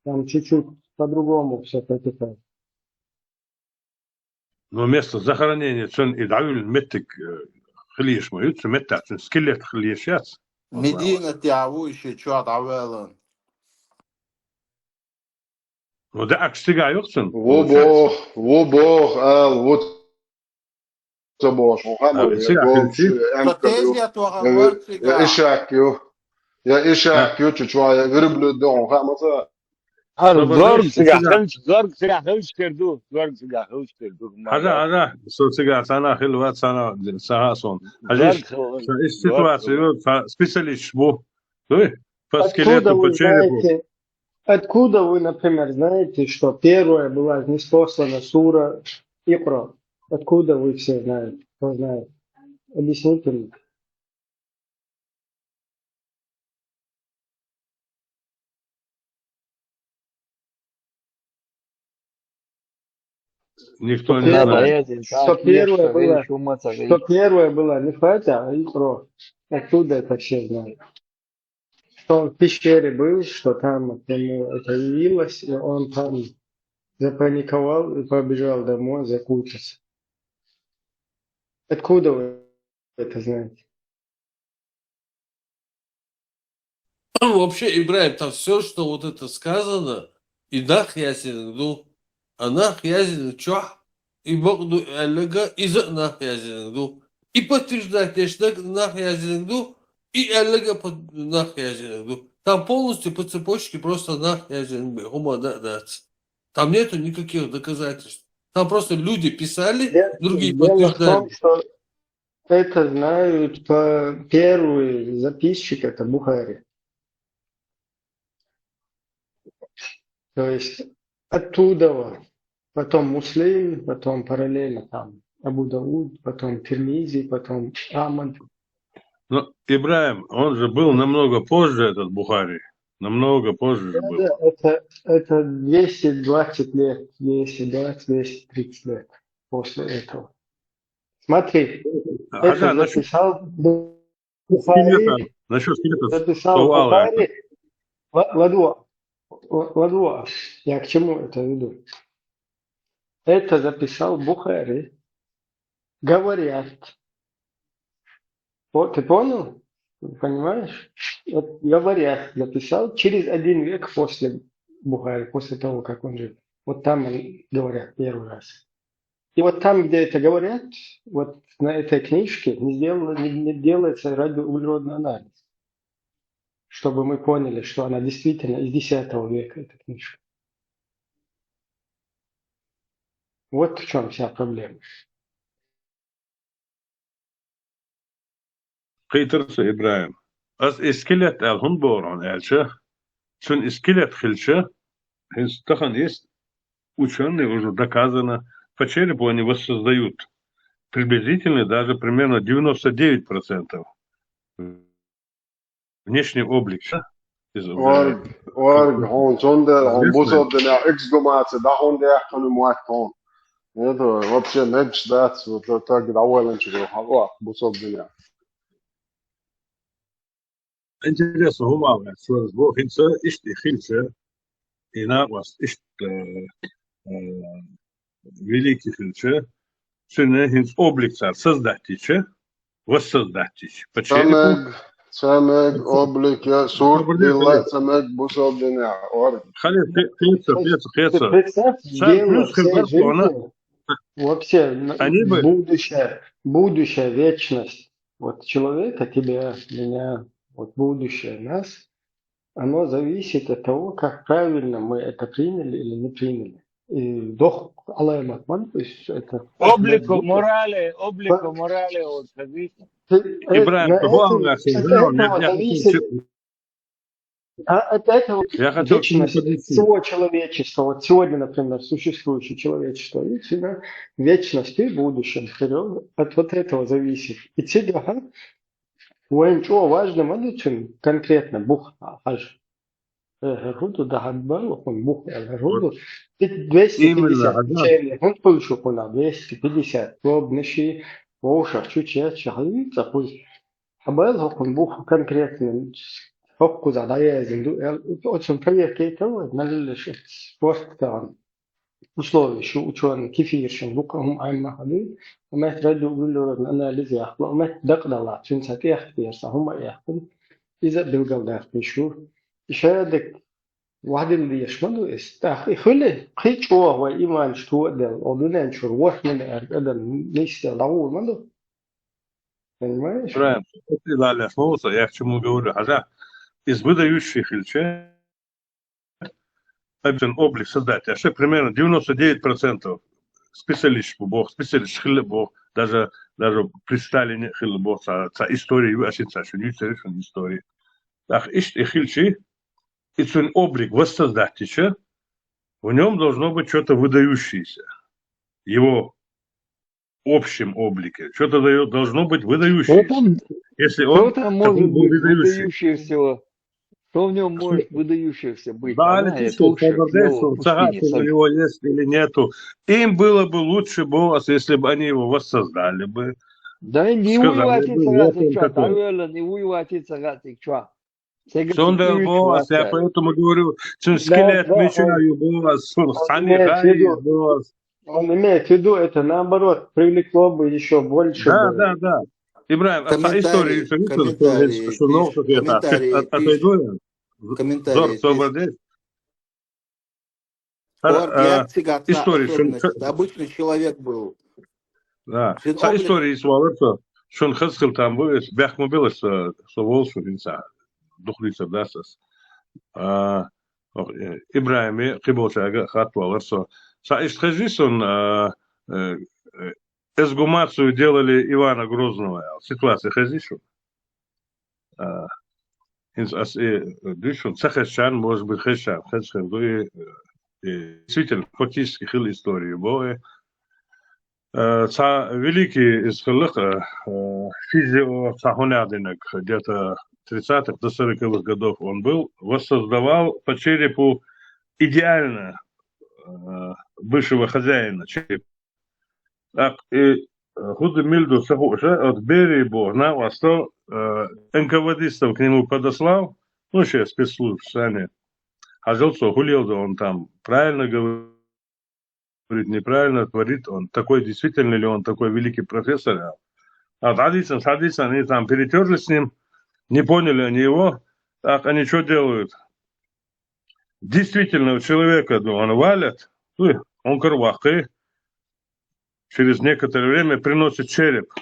Там чуть-чуть по-другому все протекает. Но место захоронения цен и давил метик хлиш мой, цен метта цен скелет хлишец. Медина Тяву еще чё отавелен. وده عكسية يقصن وبوخ وتبوش وخمر عكسية يقومش خلشي انكريو Potezia tua gambarsiga. يا إشاكيو تشوية قرب له الدون خمسة زرق سيجا خلش كردو زرق سيجا خلش كردو هذا سو سيجا سانا خلوات سانا ساهاسون هذيش زرق ситуацию специалист бо Откуда фаскелету вы почерепу знаете, откуда вы, например, знаете, что первая была ниспослана сура Икра? Откуда вы все знаете? Кто знает? Объясните мне. никто не знает. Что первая была не Фатиха, а Икра. Откуда это все знают? Что он в пещере был, что там ему это явилось, и он там запаниковал и побежал домой закутаться. Откуда вы это знаете? Вообще, Ибраим, там все, что вот это сказано, и нах ясен, а нах ясен чох, и богду элега, и за нах ясен, и подтверждать, что нах ясен, и элега под нах ясен. Там полностью по цепочке просто нах ясен, хума дать. Там нету никаких доказательств. Там просто люди писали, другие Дело в том, подтверждали. что это знают по первый записчик, это Бухари. То есть оттуда, потом Муслим, потом параллельно там Абу Дауд, потом Тирмизи, потом Ахмад. Но Ибраим, он же был намного позже, этот Бухари. Намного позже же был. Это 220 лет, 230 лет после этого. Смотри, это записал Бухари, Насчет скелета записал Бухари, Ладуа, я к чему это веду? Это записал Бухари, говорят. Ты понял? Понимаешь? Вот говорят, записал через 1 век после Бухари, после того, как он жил. Вот там они говорят первый раз. И вот там, где это говорят, вот на этой книжке не делается радиоуглеродный анализ, чтобы мы поняли, что она действительно из X века, эта книжка. Вот в чем вся проблема. قيترس إبراهيم أس إسكيلت الهون بورون ألشة شون إسكيلت خلشة هنس تخن есть ученые уже доказано по черепу они воссоздают приблизительно даже примерно 99% внешний облик Org, hon zonder, hon bozod на экс-гумация, да hon ده يحكم موحدون. Это вообще нечто, да, вот так довольно чего, хава, бозод меня. интересно هما سوى خلشة إيش خلشة هنا was إيش великий خلشة شنو هنس облик цар создатиче воссоздатич по черепу سامج облик я сурт билла سامج бозод меня. Org. خلي خيصة Представь, дело всей жизни, вообще будущая вечность вот человека, тебя, меня, вот будущее нас, оно зависит от того, как правильно мы это приняли или не приняли. И дох Аллах Матман, то есть это... Облико морали от зависит. Ибраим, от этого вечность всего человечества, вот сегодня, например, существующее человечество, и всегда вечность и будущее, от вот этого зависит. И всегда, что важно, конкретно, бух, хаж, Руду да хадбал, он бух, Руду, 250 учения, он получил 250, пробныши, вошах, чучет, шахи, запусть. Хабал, он бух конкретно, فوق على زندوق очень проверки этого налились спорт там условия شو كيفية شنبوكهم عن مهدي وما تردوا يقولوا أن أنا يأخذ وما دقنا الله شن ساتي اختيار هم يأخذ إذا بالجودة في شو إشادك واحد اللي يشمله استاخي خلي خيشوا وإيمان شتوء دل أدنى شروح من أدل نيست لعول ماله понимаешь Правильно. Далее слово, я к чему говорю. Хотя из выдающих Ильича обязан облик создать. А что примерно 99% специалист Бог, специалист хилли Бог, даже при Сталине хилли Бог, историю, что не истории. Ах, ишь, Ильичи, и свой облик воссоздать еще, в нем должно быть что-то выдающееся. Его общем облике. Что-то должно быть выдающееся. Если он там может был быть выдающий. выдающееся? Что в нем может выдающееся быть? Да, Она летишь, это лучше у сделала пустыни. него есть или нету. Им было бы лучше, если бы они его воссоздали бы. Да не Сказали бы, вот он такой. не уйватиться гатик, что? Что он дал Боас, я поэтому говорю, что скелет мечаю Боас, сами хаи Боас. Он имеет в виду, это наоборот, привлекло бы еще больше. Да. Ибраим, историю Обычный человек был. Да. Истории свалится, что он хотел там быть, бяхмобилось, что волшеб инса, духлица дасас. Ибраим, киболчага хатваларсо. Исхожись он эсгумацию делали Ивана Грозного. Ситуация хазишу. Дышун, цахашан, может быть, хашан. Действительно, фактически хил историю. Великий из Халыха, физио Сахунядинок, где-то 30-х до 40-х годов он был, воссоздавал по черепу идеально бывшего хозяина черепа. Худы Мильду Сахуша от Берии Богна, остал НКВДистов к нему подослал, ну, еще спецслужб, сами. А Желцов хулил, он там правильно говорит, неправильно творит, он такой, действительно ли он такой великий профессор. А садится, они там перетерлись с ним, не поняли они его, так они что делают? Действительно, человека, он валят, он карвахы, через некоторое время приносит череп.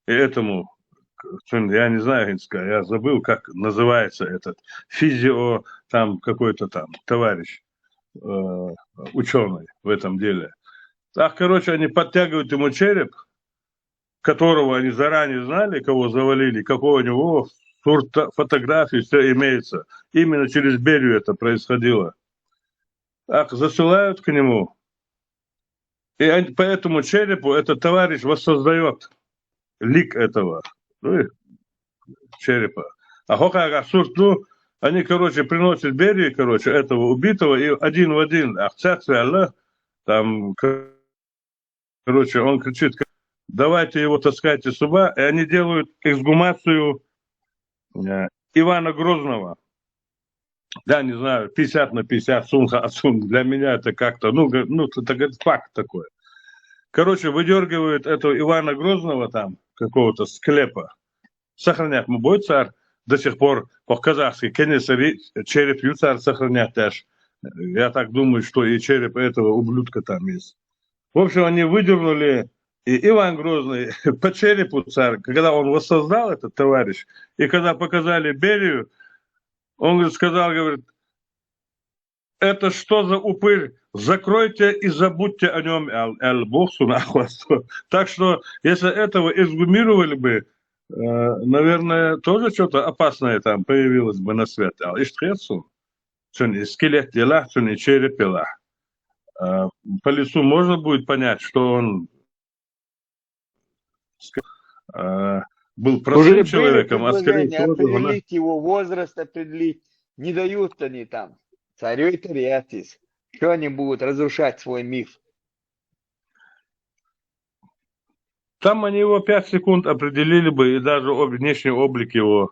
И этому, я не знаю, я забыл, как называется этот физио, там какой-то там товарищ, ученый в этом деле. Так, короче, они подтягивают ему череп, которого они заранее знали, кого завалили, какого у него фотографии, все имеется. Именно через Берию это происходило. Так, засылают к нему. И по этому черепу этот товарищ воссоздает лик этого черепа. А хохага сурту, они, короче, приносят Берии, короче, этого убитого, и один в один, там, короче, он кричит, давайте его таскайте сюда, и они делают эксгумацию Ивана Грозного. Да, не знаю, 50 на 50, сунха от сун. Для меня это как-то, это факт такой. Короче, выдергивают этого Ивана Грозного там, какого-то склепа. Сохранять мой царь до сих пор по-казахски, кенесари, череп юцар сохранять даже. Я так думаю, что и череп этого ублюдка там есть. В общем, они выдернули и Иван Грозный по черепу царь, когда он воссоздал этот товарищ, и когда показали Берию, он говорит, это что за упырь? Закройте и забудьте о нем, Так что, если этого изгумировали бы, наверное, тоже что-то опасное там появилось бы на свет. Скелет дела, череп дела. По лицу можно будет понять, что он был простым человеком, а скорее всего... Определить его возраст, определить. Не дают они там. Царю Тариатис. Что они будут разрушать свой миф? Там они его 5 секунд определили бы, и даже внешний облик его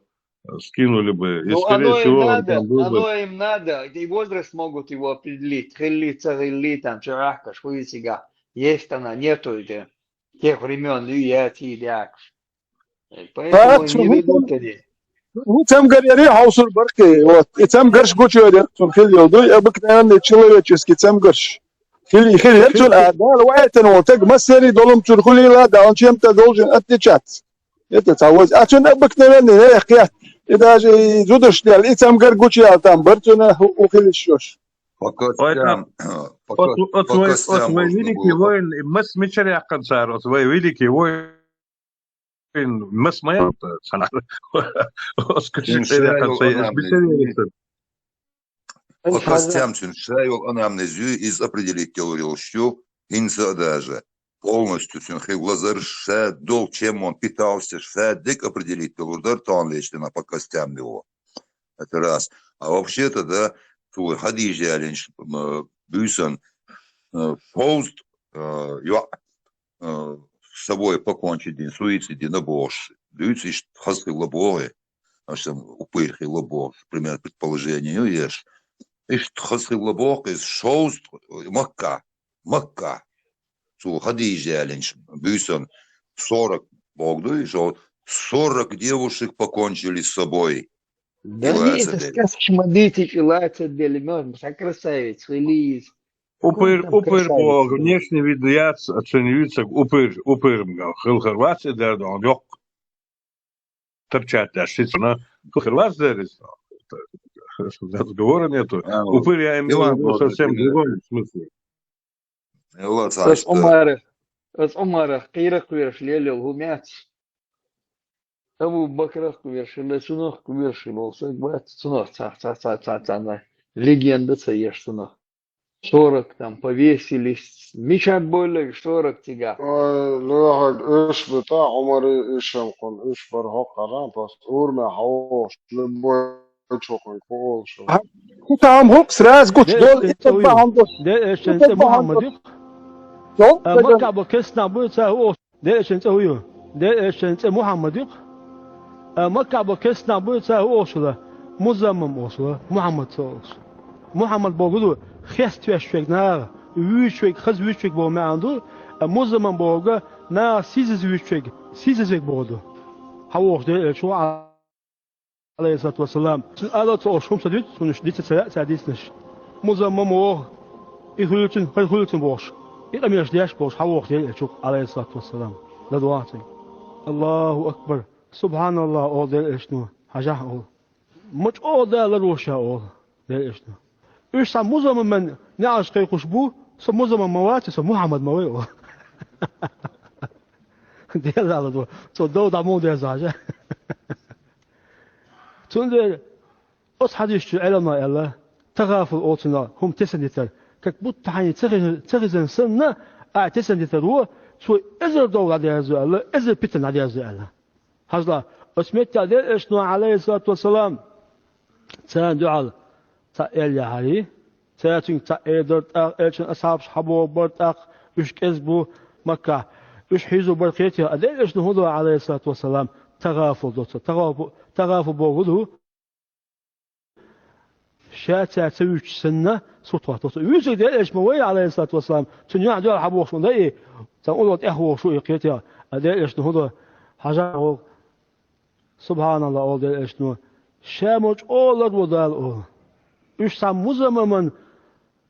скинули бы. И, скорее всего, оно им надо. И возраст могут его определить. Хилли, там, чарахка, швыцега. Есть она, нету тех времен, Поэтому не дадут они. Там горели хаусур барки, вот. И там горш гучует, он хил йолду, я обыкновенный человеческий, там горш. Хил хельчун, а да, луайтен, вот так массери долом чурхулила, да он чем-то должен отличаться. Это цавоз. А чун обыкновенный, я и даже зудыш дел, и там гор гучуя, там барчуна ухилищешь. По Это костям свой можно великий было. воин, мы с мечарях концар, свой великий воин, мы с моим, По костям шайол анамнезию из определить теорию инса даже полностью глазар дол, чем он питался, дик определить теорию тонлечтина по костям его. Это раз. А вообще-то, да, твой Хадижи Аленш Бюсон полст с собой покончить день суициди на бош. Бюсиш хаски лаборы, а что упырхи лабор, пример предположения ешь. Ишь хаски лабор из шоуст Макка. Цу Хадижи Аленш Бюсон 40 богду и 40 девушек покончили с собой. Да нет, это сказка шмадытич, и лайца делимер, вся красавец, Элиз. Упыр по внешне видяться, оценивается упыр мгал. Хорватия даже он лег торчать, даже на Хорватия даже разговора нету. Упыр я имел в виду совсем другом смысле. С Омара, Кирах вершлелил гумяц. Абу Бакрах вершил, Сунах вершил, Сагбат, Сунах, легенда цаешь Сунах. 40 там повесились, мечат более 40 тяга. الواحد ايش بتاع عمر ايش يمكن ايش برها قران بس اور ما حوش لبوي شوكو يقول شو Там хук сразу гуч дол, это бахандос. ده شنسه محمد ما كعب كسنا بوتا هو ده شنسه هو ده شنسه محمد ما كعب كسنا بوتا هو شو مزمم وصل محمد صوص محمد بوغدو خست وشك نا ويشك خز ويشك بو ما عنده مزمم بوغا نا سيز ويشك بوغدو هاوش ده شو عليه الصلاة والسلام على توشم سديت سنش ديت ساديسنش مزمم وغ يخلوتن بوش يقميش دياش بوش هاوش ده شو عليه الصلاة والسلام لدواتي الله أكبر سبحان الله أول ده إشنو حاجة أول مش أول ده لروشة أول ده إشنو إيش سام مزمم من نعش كي خشبو سام مزمم مواتي سام محمد مويه ده لا دو سو دو دامو ده زاجة تون أص حديث علماء الله تغافل أوتنا هم تسندتر كبوت تحني تغزن سنة تسندتر هو سو إزر دولة ديازو الله إزر بيتنا ديازو الله هذا أسمعت عليه إشنو عليه الصلاة والسلام تان دعاء تأل يا هاري تاتين تأدر ألشن أصحاب حبوا برتاق إيش كذبوا مكة إيش حيزوا بركيتها أدل إشنو هذا عليه الصلاة والسلام تغافل دوت تغافل بوجوده شاتا تسويش سنة سطوات يوجد ده إيش موي عليه الصلاة والسلام تنيا دول حبوش من ده إيه تقول إيه شو يقيتها أدل إشنو هذا حاجة سبحان الله أول ده إشنو شامج أولاد ودال أول إيش ساموزة من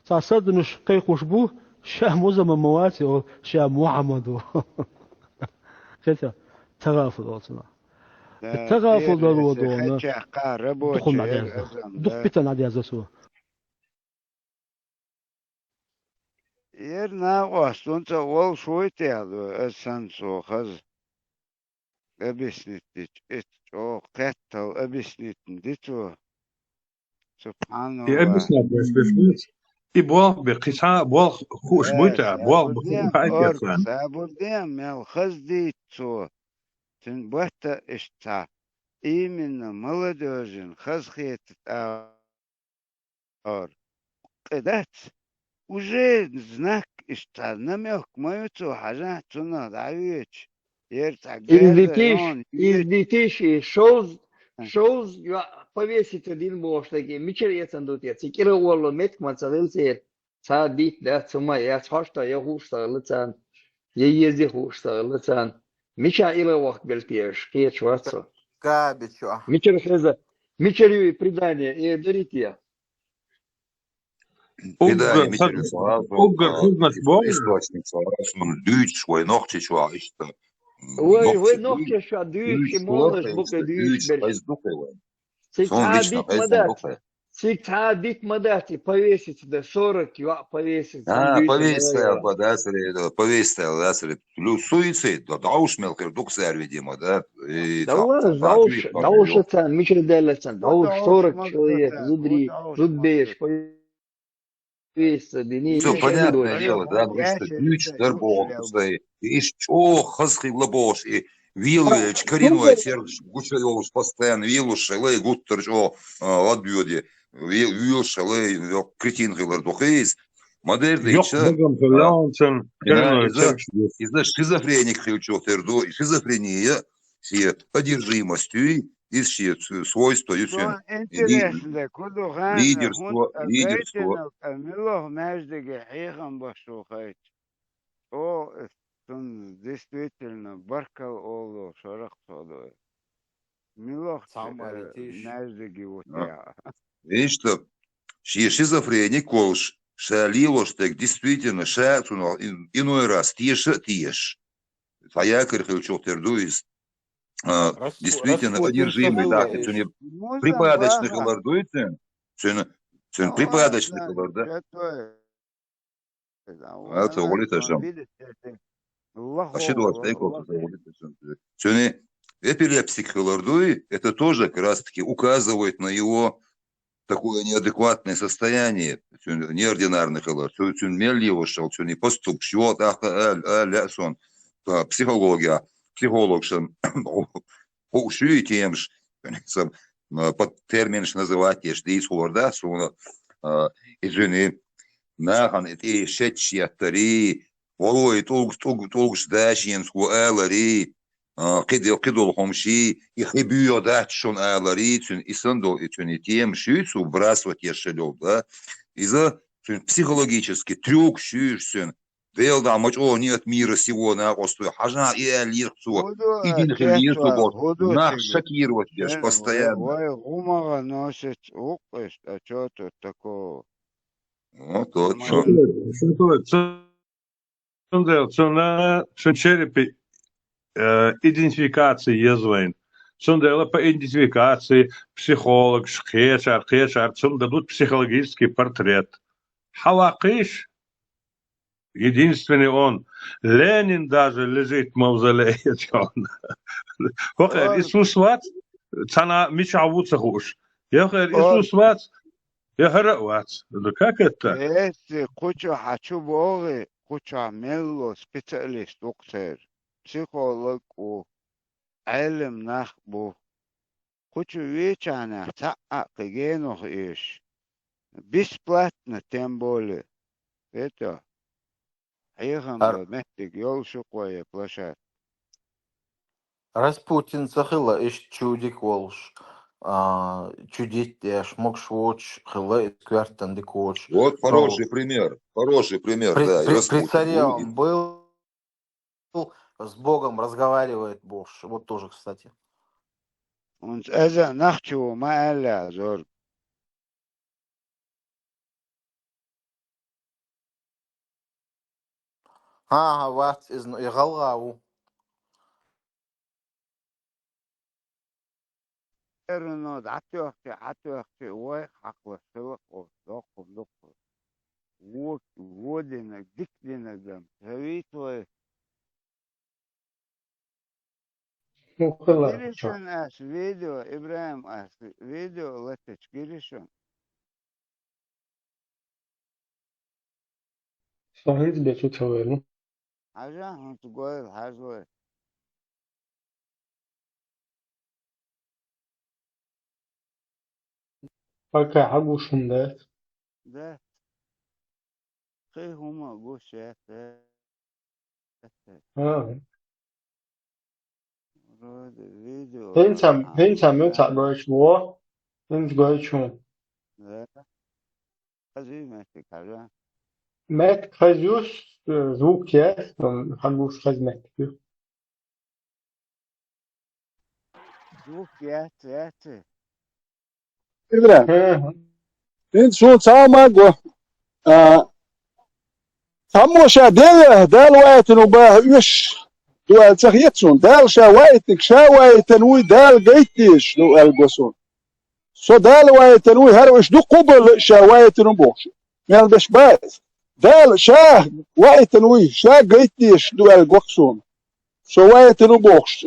تصدنش كيقوش بو شاموزة من مواتي أو شام محمد كده تغافل أصلا التغافل ده الوضوء دخل مع ده دخل بيتنا على ده سوا يرنا واسطنت أول شوي تعلو السنسو خز أبيسنتش أو قتل أبيسنتش سبحان الله أبيسنت بس يبغى بقطع بغى خوش بوتا بغى بقطع كذا سابوديم يا خز ديتو تنبهت اشتا именно молодежен хазхет قدات уже знак اشتا намек мою то хажа туна давич из детей шоуз повесить один бош такие мечерецен тут я цикира уоло мет мацалился садит да цума я цашта я хушта лцан я езди хушта лцан مش عائلة وقت بالبيش كي شواتسو Кабичу. Мичерю предание и дарите. Предание Мичерю сразу, Угар хизмат бор. источник сразу, дюч, швой ногти, чуа, ишта. Ой, ногти что, дюч, молнаш, бука дюч берешь. Сон лично хайздун духе. Сикадик мадати, повесить, да, 40 повесить. Повесил, да, плюс суицид, да уж мелкий духсер, видимо, да. Да уж это, Мичер Деллесан, да уж 40 человек, зудбеешь, повеситься, да не все понятное дело, да, что ключ, дарбог, и что, хазхи лабош, и Вилуевич, Кариной, Серж, Гучаевич, постоянно, Вилуш, Лей, Гуттер, отбьёди, Вилуш, Лей, Кретин, Хилардухейс, модерный, из-за шизофреник, шизофрения, все одержимостью, и все свойства, и все лидерство. Действительно, Баркал Оло, Шарах Содой. Милох наждеги вот я. Видишь, что шизофреник, колш, шалилош, так действительно, шатуно, иной раз, тешь. Твоя крыховичок тердуис, действительно, одержимый, да, это не припадочный колор дуется, это припадочный колор, да? Это улица, а что сегодня эпилепсик Хелардуи, это тоже как раз таки указывает на его такое неадекватное состояние, неординарный Хелард, мельево шел, не поступ, чего сон, психология, психолог, тем же, под термин называть, что есть хорда, извини, нахан, это шетчиатари, Волой толк ждащин ску элари, кидол хомши, и хибью датшон элари, и сандо, и тем шюцу брасывать ешелев, да, из-за психологически трюк шюшен, дел да, мач, о, нет мира сего на острове, хажа и элирцу, един хилирцу, нах шокировать беш постоянно. Ой, умара носит уквест, а что тут такого? Ну, точно. Цена черепи идентификации езвайн. Цундела по идентификации психолог, хешар, дадут психологический портрет. Халакиш, единственный он. Ленин даже лежит в мавзолее. Хохер Иисус вац, цана мичавуца хуш. Хохер Иисус вац, яхара вац. Как это? Если хочу боги, хочу мелло специалист, доктор, психолог, علم نخبو хочу вечерна та'a кигенох иш. Бесплатно, тем более. Это айхан мехтик йол шуквая площадь. Распутин захила иш чудик волш. Чудить деш мог швоч хила сквертан дикоч. Вот хороший пример, да. При царе он был, с Богом разговаривает Бош. Вот тоже, кстати. Und إذا نحكي ما إلا زور. Wat is een galgauw. إنه عتوختي واي حقل سلق ودق ودنا دكنا دم هويت واي Girişon as video İbrahim as video leteç girişon. Şahit beçu çaverim. Haja hant goyl hazwe. Baka hagu şunda. Da. Kıy huma goşet. Ha. Video. Hensam yok takbar şuo. Hens goy çun. Da. Azı mesik haja. Met kazus zuk yes. Hagu hizmet. Двух яйца. İbrahim. Şimdi son sağma Tammo sha del waitin ubah üş dual tsakhyetsun del sha waitik sha waitin wi del gaitish du algosun so del waitin wi har üş du qubul sha waitin box mel beş bas del sha waitin wi sha gaitish du algosun so waitin box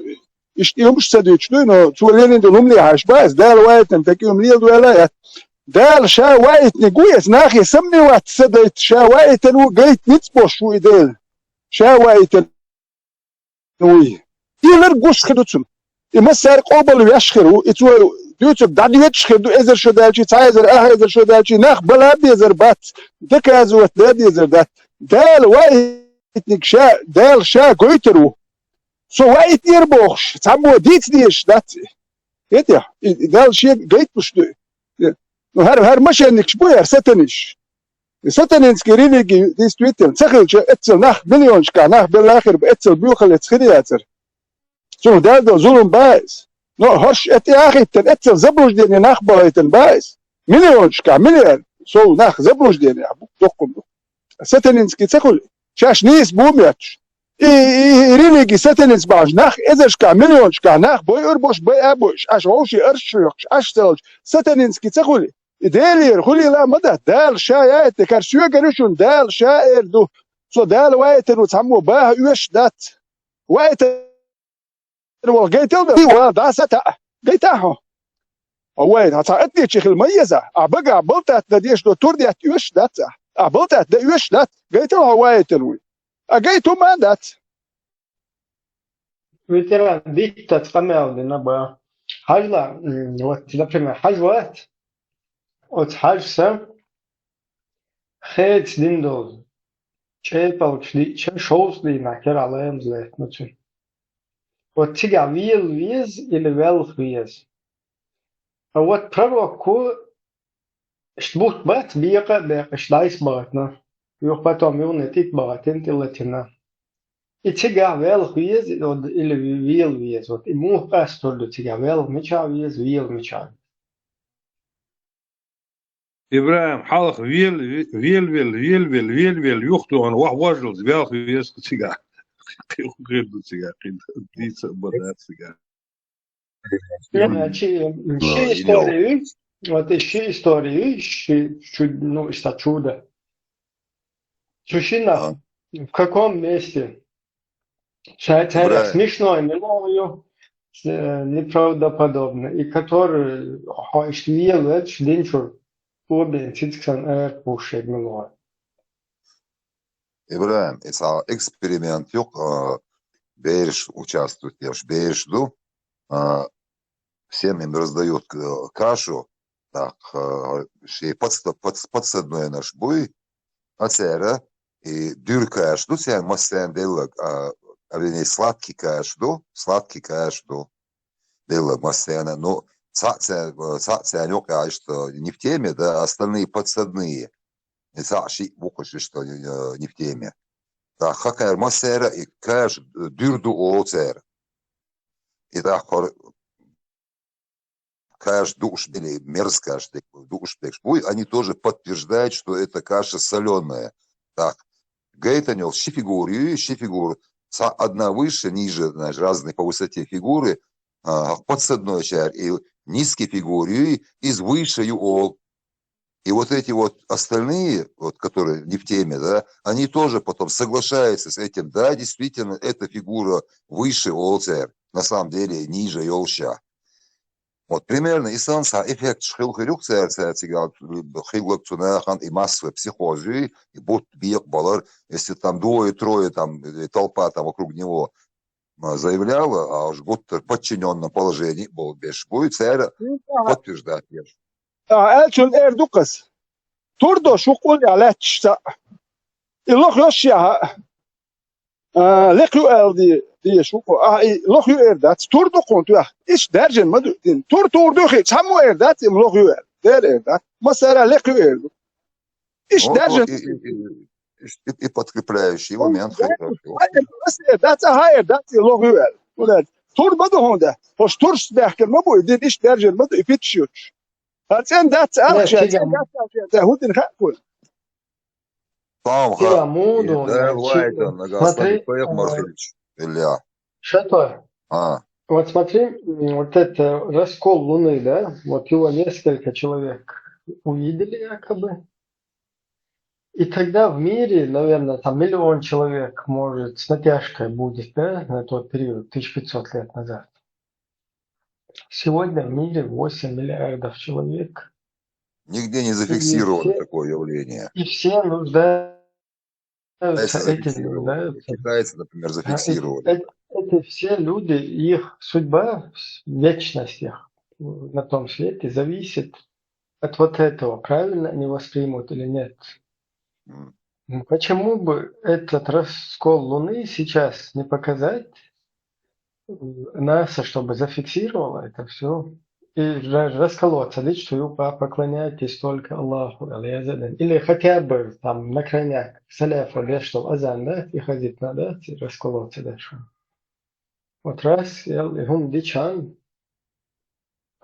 İşte yumuş sadüçlü no çulenin de numli haş bas del waitin tekim lil dualayat دال شا وايت نقويس ناخي سمني وات سديت شا وايت نو قيت نتبوش وي دال شا وايت نوي يلر قوش خدوتم إما سار قوبل يشخرو إتو ديوتب دادي يتشخر دو إزر شو دالشي تايزر إزر شو دالشي ناخ بلا بيزر بات دكازوت دا بيزر دات دال وايت نك شا دال شا قويترو سو وايت يربوخش تعمو ديت ديش دات يتيا دال شي قيت بشدو هر مشانك شبوير ستنش ستنينسكي ريليجي ديس تويتل تخيل اتسل ناخ مليون شكا ناخ بالاخر باتسل بيوخل اتسخرياتر شو دالدو ظلم بايس نو هرش اتي اخي اتسل زبروش ديني ناخ بايتن بايس مليون شكا مليون سو ناخ زبروش ديني دوكم ستنينسكي تخيل شاش نيس بومياتش ريليجي ستنينس باش ناخ ازر شكا مليون شكا ناخ بوي اربوش بوي ابوش اش روشي ارشيوش اش تلج ستنينسكي تخيل دالير خلي لا مدى دال شايات كارشيو قرشون دال شائر دو سو دال وايتن وتعمو باه يوش دات وايتن والقيتل دو دا ستا قيتاهو وايت هتا اتني شيخ الميزة ابقى بلتات ديش دو تور ديات يوش دات بلتات دا يوش دات قيتل وايتن وي اقيتو ما دات Veteran ditta tqamel naba hajla вот например hajwat от hajsa خيت ديندوز چيپل چدي شوس دي ناكر عليهم زيت نتشن вот тига вил виз или велх виз вот право ко штбут бат вика бек штайс батна юх потом юнетит батен тилатина и тига велх виз или вил виз вот и му пастор до тига велх меча виз вил меча إبراهيم حلق ويل يخطو أنا واجل زبالخ ويسك تيجا غير تيجا ديت بدات تيجا Ще истории, вот еще истории, ну, из чуда. Чущина, в каком месте? Это смешное, милое, неправдоподобно, и который, что делает, что обе цитиксан пушек милое. Ибраим, это эксперимент, Береш участвует, Береш ду, всем им раздают кашу, так, ши подсадной наш буй, ацера, и дюр каш ду, сян масян делаг, вернее, сладкий каш ду, делаг масяна, но цаца нёка, что не в теме, да, остальные подсадные. Цаши, буквы, что не в теме. Так, хакар масера и каш дюрду оцер. И так, каш душ, или мерзкаш, душ, они тоже подтверждают, что это каша соленая. Так, гейтанел, щифигуры, одна выше, ниже, знаешь, разные по высоте фигуры, подсадной чар, и низкие фигуры, из выше юол. И вот эти вот остальные, вот, которые не в теме, да, они тоже потом соглашаются с этим. Да, действительно, эта фигура выше олцер, на самом деле ниже йолща. Вот примерно и санса эффект шхилхирюк церцерцигал хилок цунахан и массовой психозы, и бот биек балар, если там двое-трое, там толпа там вокруг него заявляла, а уж год в подчиненном положении был беш, будет царь подтверждать. Elçün Erdukas. Turdo şukul yaletçta. İlok yoşya. Lekyu eldi diye şuku. İlok erdat. Turdo kontu ya. İş dercen madu. Turdo hiç. Hamu erdat. İlok yer. Der erdat. Mesela lekyu erdu. İş dercen. И подкрепляющий момент. Erdat. Ha erdat. İlok yer. Turmadı honda. Hoş turs derken ma bu dedi iş dercer ma da ipitşiyor. Sen dat alçı sen dat hudin hakul. Там Тига моду, да, Лайта, Нагасаби, смотри, Паях Мархилич, Илья. Шатой. А, Вот смотри, вот это раскол Луны, да, вот его несколько человек увидели якобы. И тогда в мире, наверное, там 1 000 000 человек, может, с натяжкой будет, да, на тот период, 1500 лет назад. Сегодня в мире 8 миллиардов человек. нигде не И зафиксировано все, такое явление. и все нуждаются, Китайцы эти зафиксировали. нуждаются. Китайцы, например, А зафиксировали. эти все люди, их судьба, вечность их на том свете зависит от вот этого, правильно они воспримут или нет. Почему бы этот раскол Луны сейчас не показать НАСА, чтобы зафиксировало это все и расколоться, ведь что вы поклоняетесь только Аллаху, или хотя бы там на крайняк саляфа, да, что азан, да, и ходить надо, и расколоться дальше. Вот раз, и он дичан,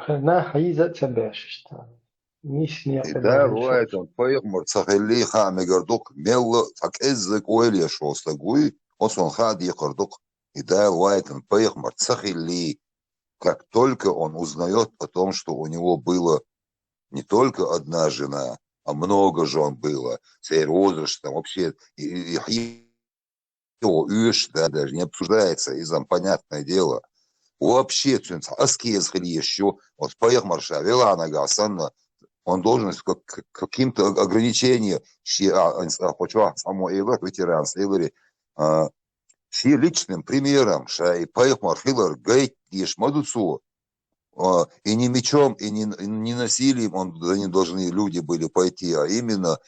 на хаиза цабешта. И да, Лайта, Паях Марцахили, Хами Гордук, Мелла, так Эззек Уэлья Шостагуй, он Хади Гордук. И да, Лайта, Паях Марцахили, как только он узнает о том, что у него было не только одна жена, а много жен было, цей возраст, там вообще, его да, даже не обсуждается, из-за понятное дело. Вообще, аскез еще, вот Паях Марша, Вилана Гасанна, он должен каким-то ограничением, само Эйлер, ветеран Эйлери, личным примером, что Паях Мархилер гейт ешь мадуцу, и не мечом, и не насилием они должны люди были пойти, а именно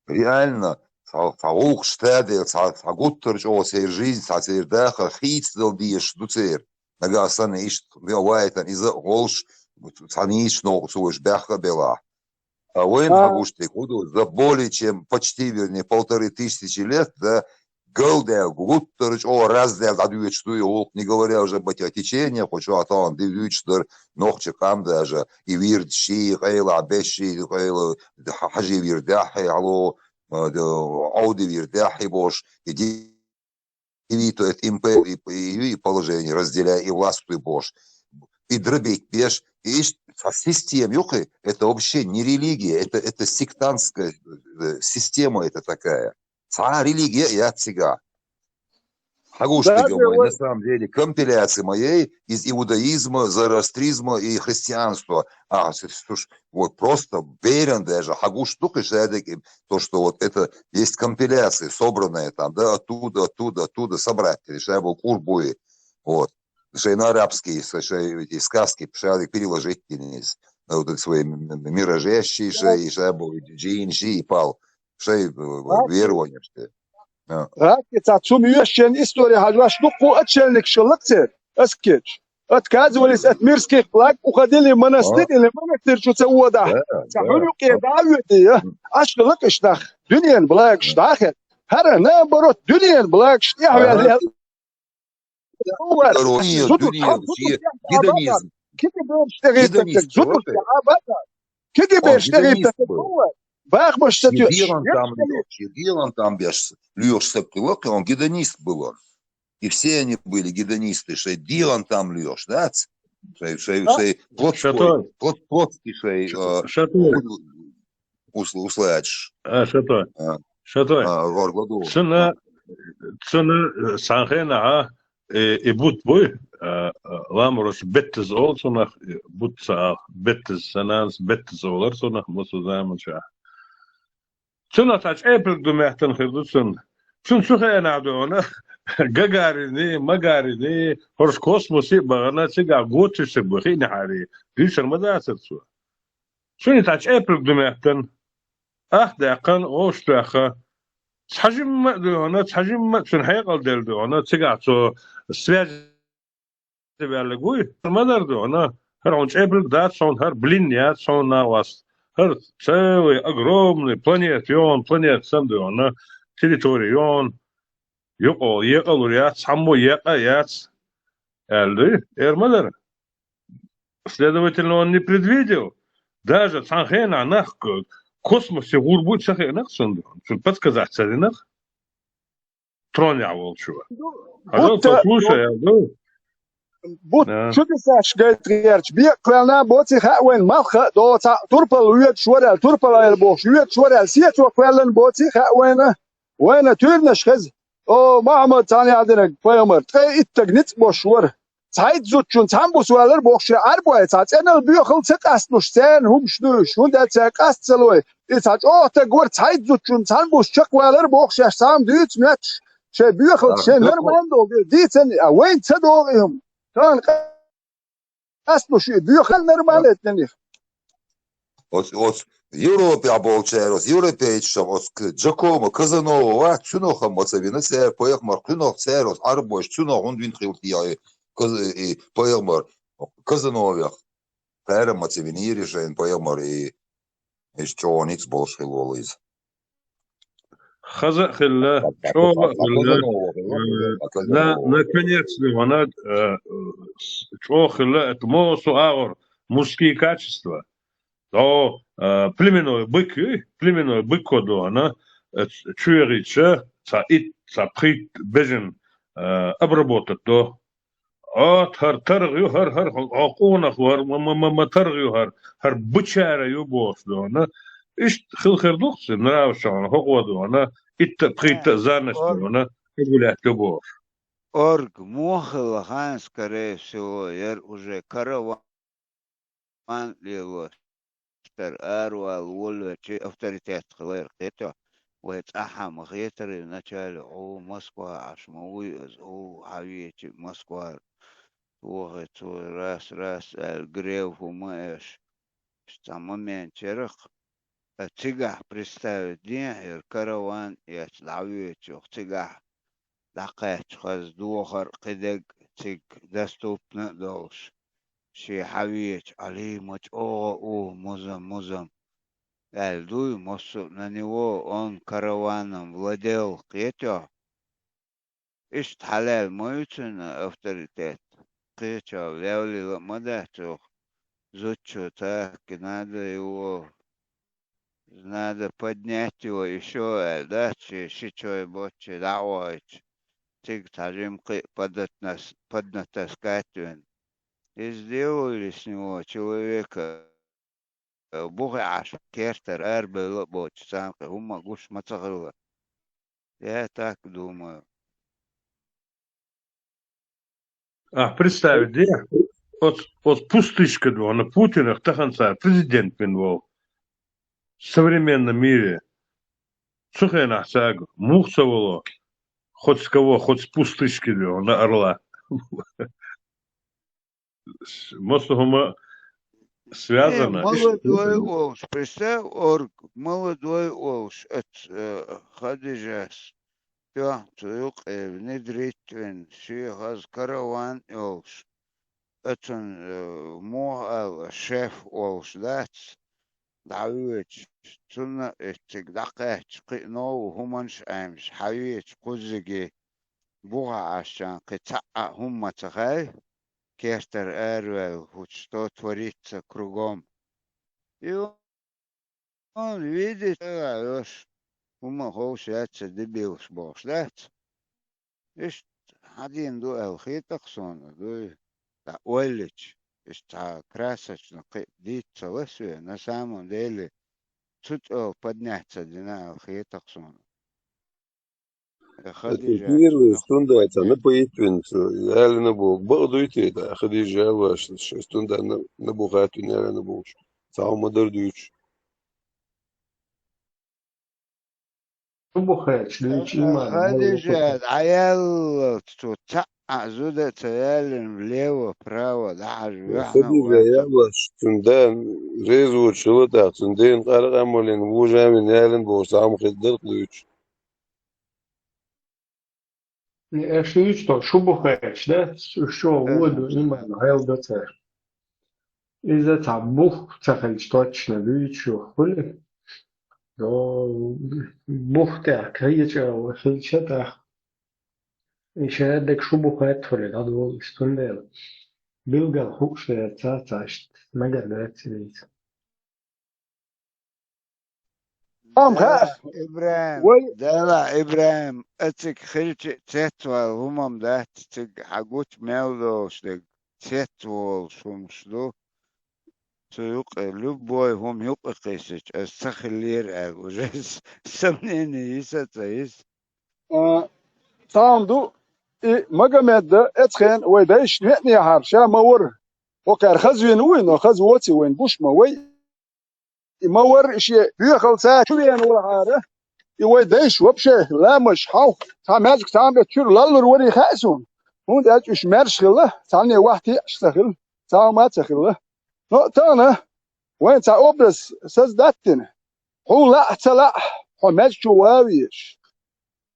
реально Фаук штаде, гуттерч осер жизнь, сер даха, хитсдел диеш дуцер. Нагасан ишт вилайтан из голш, саниш но суеш бяха бела. А воин хагушты куду за более чем почти, вернее, 1500 лет, да, голдел, гуттерч, раздел, адуечтую, не говоря уже об течениях, хочу а то он дивючтер, ногчикам даже, и вирд ши, хейла, беши, хейла, хажи вирдахи, алло, Ауди вирдахи бош, иди то это империи и положение, разделяя и властвуй бош. И дробить пеш, и система, юхи, это вообще не религия, это сектантская система это такая. Религия и от себя. Хагушты, на самом деле, компиляция моей из иудаизма, зороастризма и христианства. Вот просто берен даже, хагуш только то, что вот это есть компиляция, собранная там, да, оттуда собрать, решаю курбуи, вот. Что на арабские, эти сказки, переложить вот свои миражещие, и шабу, джинши, и пал, верование, что Raketa zum Jürchen Historie hat was noch wo atschelnik schlucktet. Es geht. At kazulis at mirski plak ukhadili manastir ile manastir şu sawada. Sahulu ke daveti ya. Aşkılık iştah. Dünyen blak iştah. Her ne barot dünyen blak iştah ya. Гедонизм. Ширгилан там беш, Льёш Септилок, он гедонист был он. И все они были гедонисты, что Дилан там Льёш, да? Плотский, услышишь. Шатой. Цена санхена, и будь бой, ламрос беттез олсонах, будь беттез сананс, беттез оларсонах, мусузаманша. Цена тач эпл думехтен хирдуцен. Цен сухена адона. Гагарини, магарини, хорс космоси багана цига готчише бухини хари. Дишер мадасерцу. Цен тач эпл думехтен. Ах дакан оштаха. Цхажим адона, цхажим цен хайгал делдона цига цо связ белгуй. Мадардона. Хранч эпл дат сон хар блинья сон навас. Целый огромный планет Сандуана, территорион, ехал ряд, само ехал, Эльды, Эрмалер. Следовательно, он не предвидел. Даже Цанхена, она в космосе будет Цанхена, чтобы подсказать царинах. Троня волчего. Пожалуйста, слушай, But شو تساش قلت غيرش بيك كلنا بوتي خاوين مالخ دو تربل ويد شورال تربل البوش ويد شورال سيت وكلن بوتي خاوين وين تورنش خز او محمد ثاني عندنا فيمر تي اتغنيت بوشور Zeit zutschun Zambuswaler boxche Arbeit hat enel Büchel zerkast noch stehen humschnüsch und der zerkast zeloi ist hat auch der gut Zeit zutschun Zambus chakwaler boxche sam düts net che Büchel che normando diesen a wen zedorium dann kast noch Büchel normalet nicht От Европе аболчерос, европейчам, от Джакомо, Казанова, Цюноха, Моцавина, Поехмар, Клюнох, Церос, Арбош, Цюнох, und Windriltjai, Поехмар, Казановях, Пера, Моцавинiri, Шейн, Поехмар, и еще никс болшил волыз. خزق الله لا наконец-то она чох الله это мосу аур мужские качества то племенной бык коду она чуерича цаприт бежен обработать то от хар акунах ма таргю хар бычара юбос до она إيش خلخردوخس نراوشان هقودو أنا إتبقيت زانستو أنا يقول تبور Орг мохал хан, скорее всего, уже караван лило стар арвал волвечи авторитет хлэр это вот ахам гетеры вначале о Москва аж мой о авиечи Москва вот раз грев умеешь в момент черх Цигах представить день, караван, я славю этих цигах. Дакать хаздухар кидег циг доступно долж. Ши хавич али мач о музам. Эльдуй мосу на него он караваном владел кетё. Ишт халал моючен авторитет. Кетё левли мадачух. Зучу так надо его. Надо поднять его еще, да, чичой бочи, давайте. Тик тажим поднатаскать. И сделали с него человека. Бога аж кертер, эрбел бочи, самка, ума гуш мацагрла. Я так думаю. Представь, где от пустышка на Путина, Таханца, президент Пинвол. В современном мире Сухена Сагу, Мухсоволо, хоть с кого, хоть с пустышки на орла. Мостугума связано. Молодой волш, представь, орг, молодой волш, от Хадижас. Ja, terug внедрить шихаз караван волш. Это мой шеф волш, да? دعويت سنة تقدقات قنو همانش أمش حويت قزقي بوغا عشان قطع هم تخاي كيرتر أروال وشتو توريت كروغوم يو видит يوش هما خوش ياتس دبيوش بوش لات إيش حدين دو الخيط أقصون دو ولج Что красочно диться лысые, на самом деле чуть подняться длина хитаксона. Первый стундайца на поитвинцу, я ли на бог, бордуйте это, Хадижа ваш, стунда на бухату не на бог, сам модердуч. Хадижа, аял, что زودة تيالن влево, право, даже Хадижа, я ваш, стунда, резу, чего-то, стундин, карамолин, вужами, нялен, бог, сам хиддердуч. Что бухаешь, да? Что воду именно ГЛДЦ. Из-за того, что точно вычу, хули? Да, бух так, хича, хича. إشادك شو بخات فرد هذا استندل بيلقى الحق شيء تاتاشت ما قدرت تريد دلا إبراهيم دلا إبراهيم أتك خلت تتوى همم ده تك حقوت مولوش تك تتوى شمشلو سيوق لبوي هم يوق قيسج استخلير أغوجس سمنين يسا تايس تاندو مجمد اتخن ويدايش نتني حرشا مور وكار خزوين وين خزوتي وين بوش موي مور شيء بيخل ساعة شو يعني ولا حاجة يوديش وبشه لا مش حاو تعمل تعمل تشير لالر وري خاسون هون ده مش مارش خله ثانية واحدة اشتغل تعال ما تخله نقطة أنا وين تعبرس سزدتنا هو لا تلا هو مارش جواويش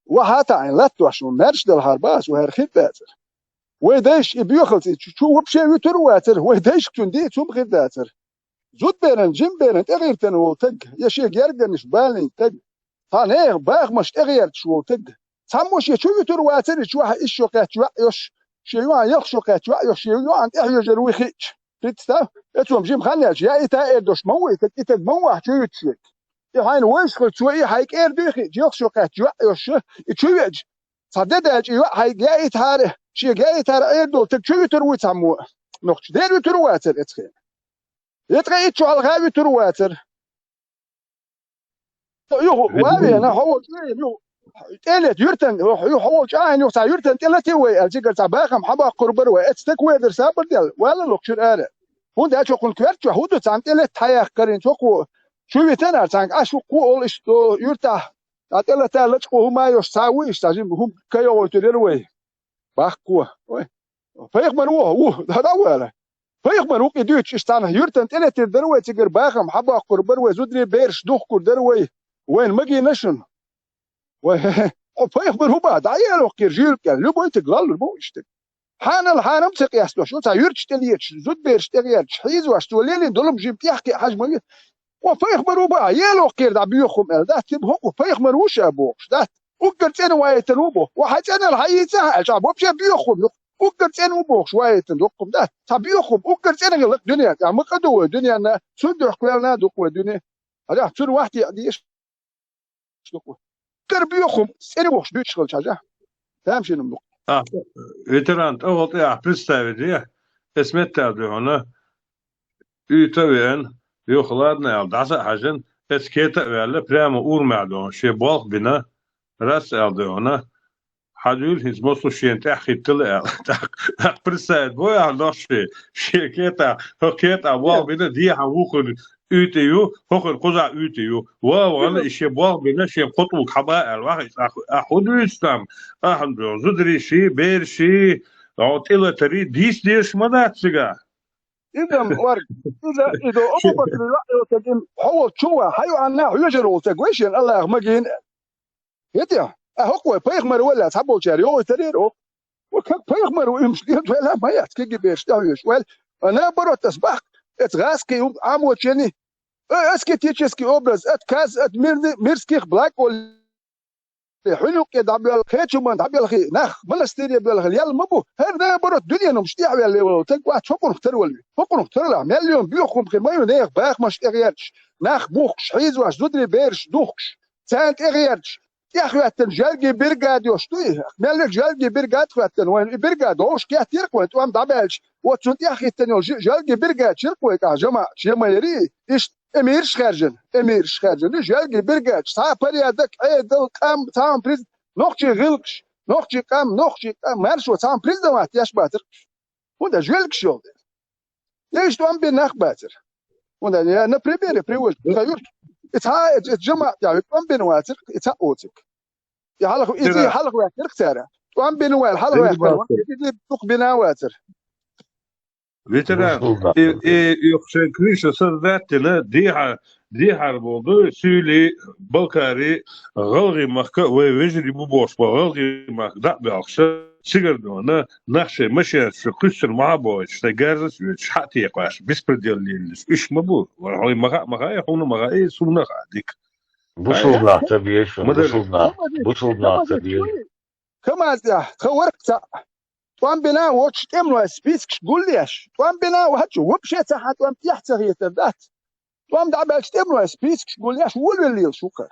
وحتى عن لا توش مارش ده الهرباس وهرخيت باتر ويديش بيخل شو وبشه يترواتر ويديش تندي شو بخيت باتر زود بيرن جيم بيرن تغير تنو تج يا شيء جرجنش بالين تج ثاني باغ مش تغير شو تج ساموش شو يترواتر شو إيش شو كات يش شو يخشو كات يش شو عن إحياج الوخيش تتا اتوم جيم خليش يا إتا إردوش موي إتا موه شو يتشيك يهاين ويش خل شو هايك إردوخي يخشو كات يش شو يج صدق هايك جاي تاره شيء جاي تاره إردو تج شو يتروي سامو نقش دير يترواتر اتخيل يتغير شو على الغاوي ترواتر يو وابي أنا هو يو تلت يرتن يو هو جاين يو يرتن تلت يوي الجيجر تباخم حبا قربر واتستك ويدر سابر ديال ولا لوكشر آره هون ده شو كل كويرت شو هودو تام تلت تايخ كرين شو شو يتنا تانك أشو كول إشتو يرتاح تلت تلت كو هما يساوي إشتاجين هم كيو وتديروي باخ كوا وي فيخ منوه هذا ولا فيخبر وقي دوتش استانا يرتن تلت الدروي تجر باخم حبا قربر وزودري بيرش دوخ كور دروي وين مجي نشن فيخبر هو بعد عيال وقير جيل كان لو بويت قلال بو يشتك حان الحانم تقياس لو شو تا يرتش تليتش زود بيرش تغيرش حيز واش تولي دولم جيب تحكي حجم وفيخبر هو بعد عيال وقير دا بيخم ده تبهم وفيخبر وش ابوش ده وقرت انا وايت روبو وحاجه انا الحيزه الشعب وبش بيخم وقرت انا وبوخ شويه تندقم ده تبيخم وقرت انا غلط دنيا يعني ما قدوا الدنيا انا سد حكلنا دقوا الدنيا هذا تشر واحد يعني ايش دقوا تربيخم انا وخش بيشغل حاجه فاهم شنو النقطه ветерант вот я представить اسمه هنا يتوين يخلدنا دعسة حاجن اسكيتا ولا بريما اور معدون شي بالغ بنا راس هنا حدول هز مصو شين تأخي طلع برسالة بويا ناشي شيكيتا هكيتا واو بنا دي حوخن يوتيو هكن قزع يوتيو واو أنا إشي واو بنا شي قطوك حباء الواحد أخذ يستم أحد زدري شي بير شي عطيلة تري ديش مدات سجا إذا ورد إذا أبو بكر رأيه تقول هو شو حيو عنا يجروا تقويشن الله مجين يتيا هو بيخمر ولا تحبوا شاريو تريرو وكان بيخمر ويمشي ولا ما يتكي بيشتاويش ولا أنا برو تسبح اتغاسكي يوم عمو تشني اسكي تيتشسكي أوبرز اتكاز ميرسكي بلاك ولا حلو كده عبد الخير شو ما عبد الخير نخ بلستيري عبد الخير يلا مبو هذا برو الدنيا نمشي على ولا تقوا تشوفوا نختار ولا فكروا نختار مليون بيخم خير ما ينيخ باخ مش اغيرش نخ بوخش حيز واش زدري بيرش دوخش سانت اغيرش يا اخي جالجي برجاد يشتوي مالك جالجي برجاد خواتن وين برجاد وش كي تيرك وانت وام دابلش وتشوت يا اخي تاني جالجي برجاد شركوي يا جماعه شي ما يري ايش اميرش خارجن جالجي برجاد صعب هذاك اي دل قام تام بريز نوختي غلقش نوختي قام مارش وتام بريز ما تياش باتر ودا جالك شو ليش تو ام بنخ باتر ودا انا بريول خير اتها الجماعه يعني قام بنواتر اتها اوتك يا حلق إذا حلق واتر كتارة وام بنوال حلق واتر إذا بتوق بنواتر ветеран يخشن كريش صدقت له ديها الموضوع سولي بلكاري غلغي مخك ويجري ببوش غلغي مخ ده بأخش سيجر دونا نخشى مشي سكسر مع بوش تجارس شحتي يقاش بسبرديال ليلس إيش مبور وهاي مغا يحون مغا إيه سونا قاعدك بوصلنا تبيش بوصلنا تبيش كما تخورك توان بنا واتش تملو سبيسكش قوليش توان بنا وهاتش وبشي تحت توان تيحتغي تردات توان دعبالش تملو سبيسكش قوليش ولوليل شوكر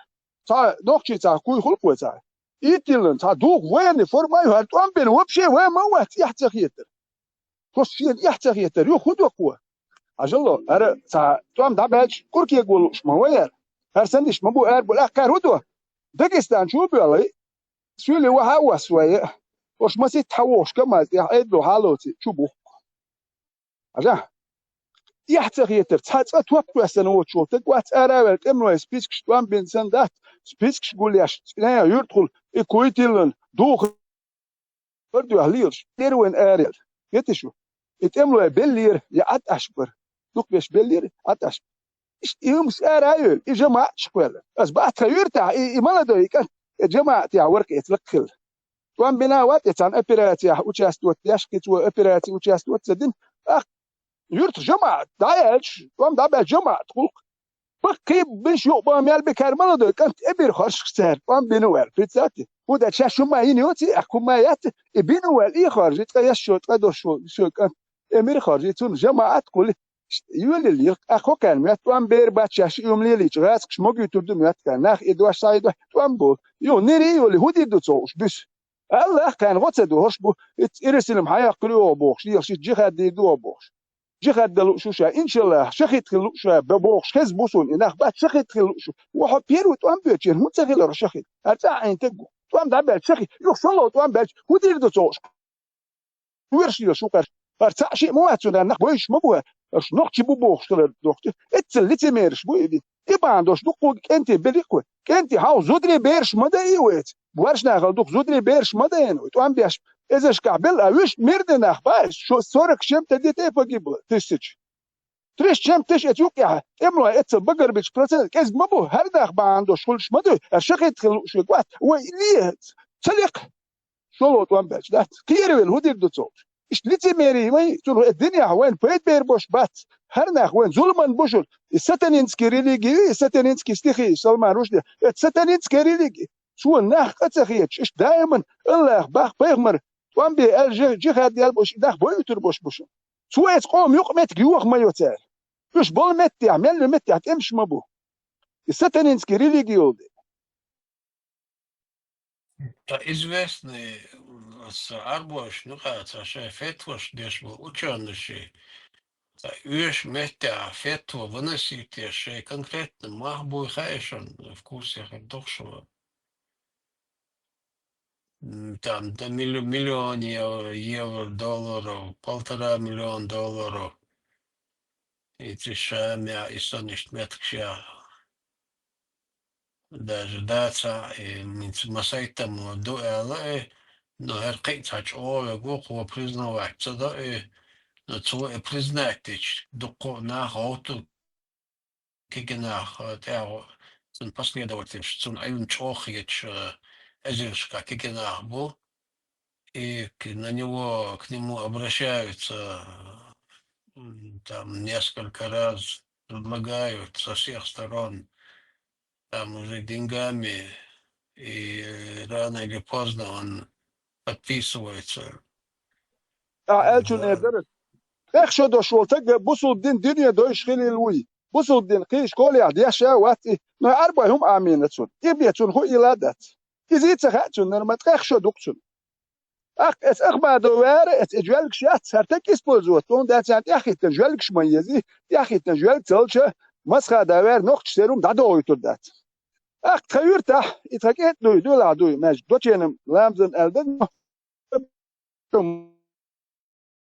تا دوكشي تا كوي خلقوه تا إيتيلن تا دوغ وين فورمايو هل توان بنا وبشي وين موات يحتغي تر توشين يحتغي تر يو خدو قوه أجلو أرى تا توان دعبالش كوركي يقول شموير هر سندش مبو أربو الأخكار هدو داغستان شو بيالي سولي وها سوية وش ما تحوش كما يعيدوا حالوتي شوفوا أجا يحتاج تحت توقع سنوات شو تقوات أراول تمنو سبيسكش توان بنسان ده سبيسكش قول ياش لا يدخل إكويتيلن دوخ بردو أهليرش ديروين أريل يتشو يتملو بلير يعد أشبر دوك بيش بلير عد أشبر يومس أراول الجماعة شكولا بس بعد خيرتها إيمانا دويك الجماعة تاع ورك يتلقل توان بناوات يتعن أبيراتي وشاستوت يشكت وأبيراتي وشاستوت سدين يرت جماعة دايش توان دابا جماعة تقول بقي بنش يقبا ميال بكار مالدو كانت أبير خرش كسر توان بنوال بيتساتي ودا تشاشو ما ينيوتي أكو ما يات بنوال إيه خارج تقيش شو تقدر شو كان أمير خارج تون جماعة تقول يولي اللي أخو كان ميات توان بير باتشاش يوم ليلي تغاسك شموجي تردو ميات كان ناخ إدواش سايدو توان بول يو نيري يولي هودي دو توش بس الله كان غتسدو هرشبو إرسلم حياة قليو بوخش يخشي جيخاد ديدو بوخش جيخاد دلو شوشا إن شاء الله شخيت خلوشا ببوخش خز بوسون إناخ بات شخيت خلوشو وحو بيرو توان بيتشين هون تغيل رشخيت أرتاع عين تقو توان دابال شخيت يخشلو توان بيتش هودي دو توش ويرشي شوكر أرتاع شيء مواتنا نخ بويش مبوه اش نوختي بوخش كلا دوختي اتسلتي ميرش بو يدي إباندوش دوكو كنتي بليكو كنتي هاو زودري بيرش مدى إيويت بوارش ناخل دوك زودري بيرش مدى إنويت وان بيش إذا شكعبل أويش ميردناخ باش شو صورك شمت ديت إيه بجيبه تسيتش تريش شمتش أتوقع إملو إتس بقر بيش برسل كيز مبو هرداخ باندوش كلش مدى أرشقيت خلوش وقوات وإليه تسليق شلوت وان بيش دات كيرويل هودير دوتوش إشليتي ميري وين تقول الدنيا وين بيت بير بوش بات هرناخ وين ظلمان بوشل الساتانينسكي ريليجي الساتانينسكي ستيخي سلمان رشدي الساتانينسكي ريليجي شو الناخ قتخيتش إيش دائما الله باخ بيغمر وان بي جهاد ديال بوش داخ بويتر بوش شو يتقوم يقمت جيوخ ما يوتال إيش بول متي عمل متي هتمش مبو الساتانينسكي ريليجي يولدي Известный с Арбош, ну как, фетвош, дешево, ученый, Уж метя фету выносить еще конкретно махбу хайшон в курсе дохшего. Там до миллион евро, долларов, $1,5 миллиона. И трешамя, и сонишь меткша. Даже даться, и масайтам дуэлэ, но эркейт хач ове гухо признавать. Цада и но цо признать, дуко на хауту кигенах, тео, сон последователь, сон аюн чохич, эзершка кигенах был, и на него, к нему обращаются там несколько раз, предлагают со всех сторон, там уже деньгами, и рано или поздно он подписывается. ألشون إدرس إخشى دوشول تج بوصل الدين دنيا دويش خلي الوي بوصل الدين قيش كل يعديش واتي ما أربعهم آمين تون يبيتون هو إلادات إذا تخاتون نرمت إخشى دوكتون اس أخبار دوار اس إجوالك شيات سرتك إسبوزوت تون ده سنت يأخي تجوالك شميزي يأخي تجوالك تلش مسخة دوار نقش سيروم دعوة يتردات أخ تخير تح يتحكيت دوي دولا دوي ماج دوتشينم لامزن ألدن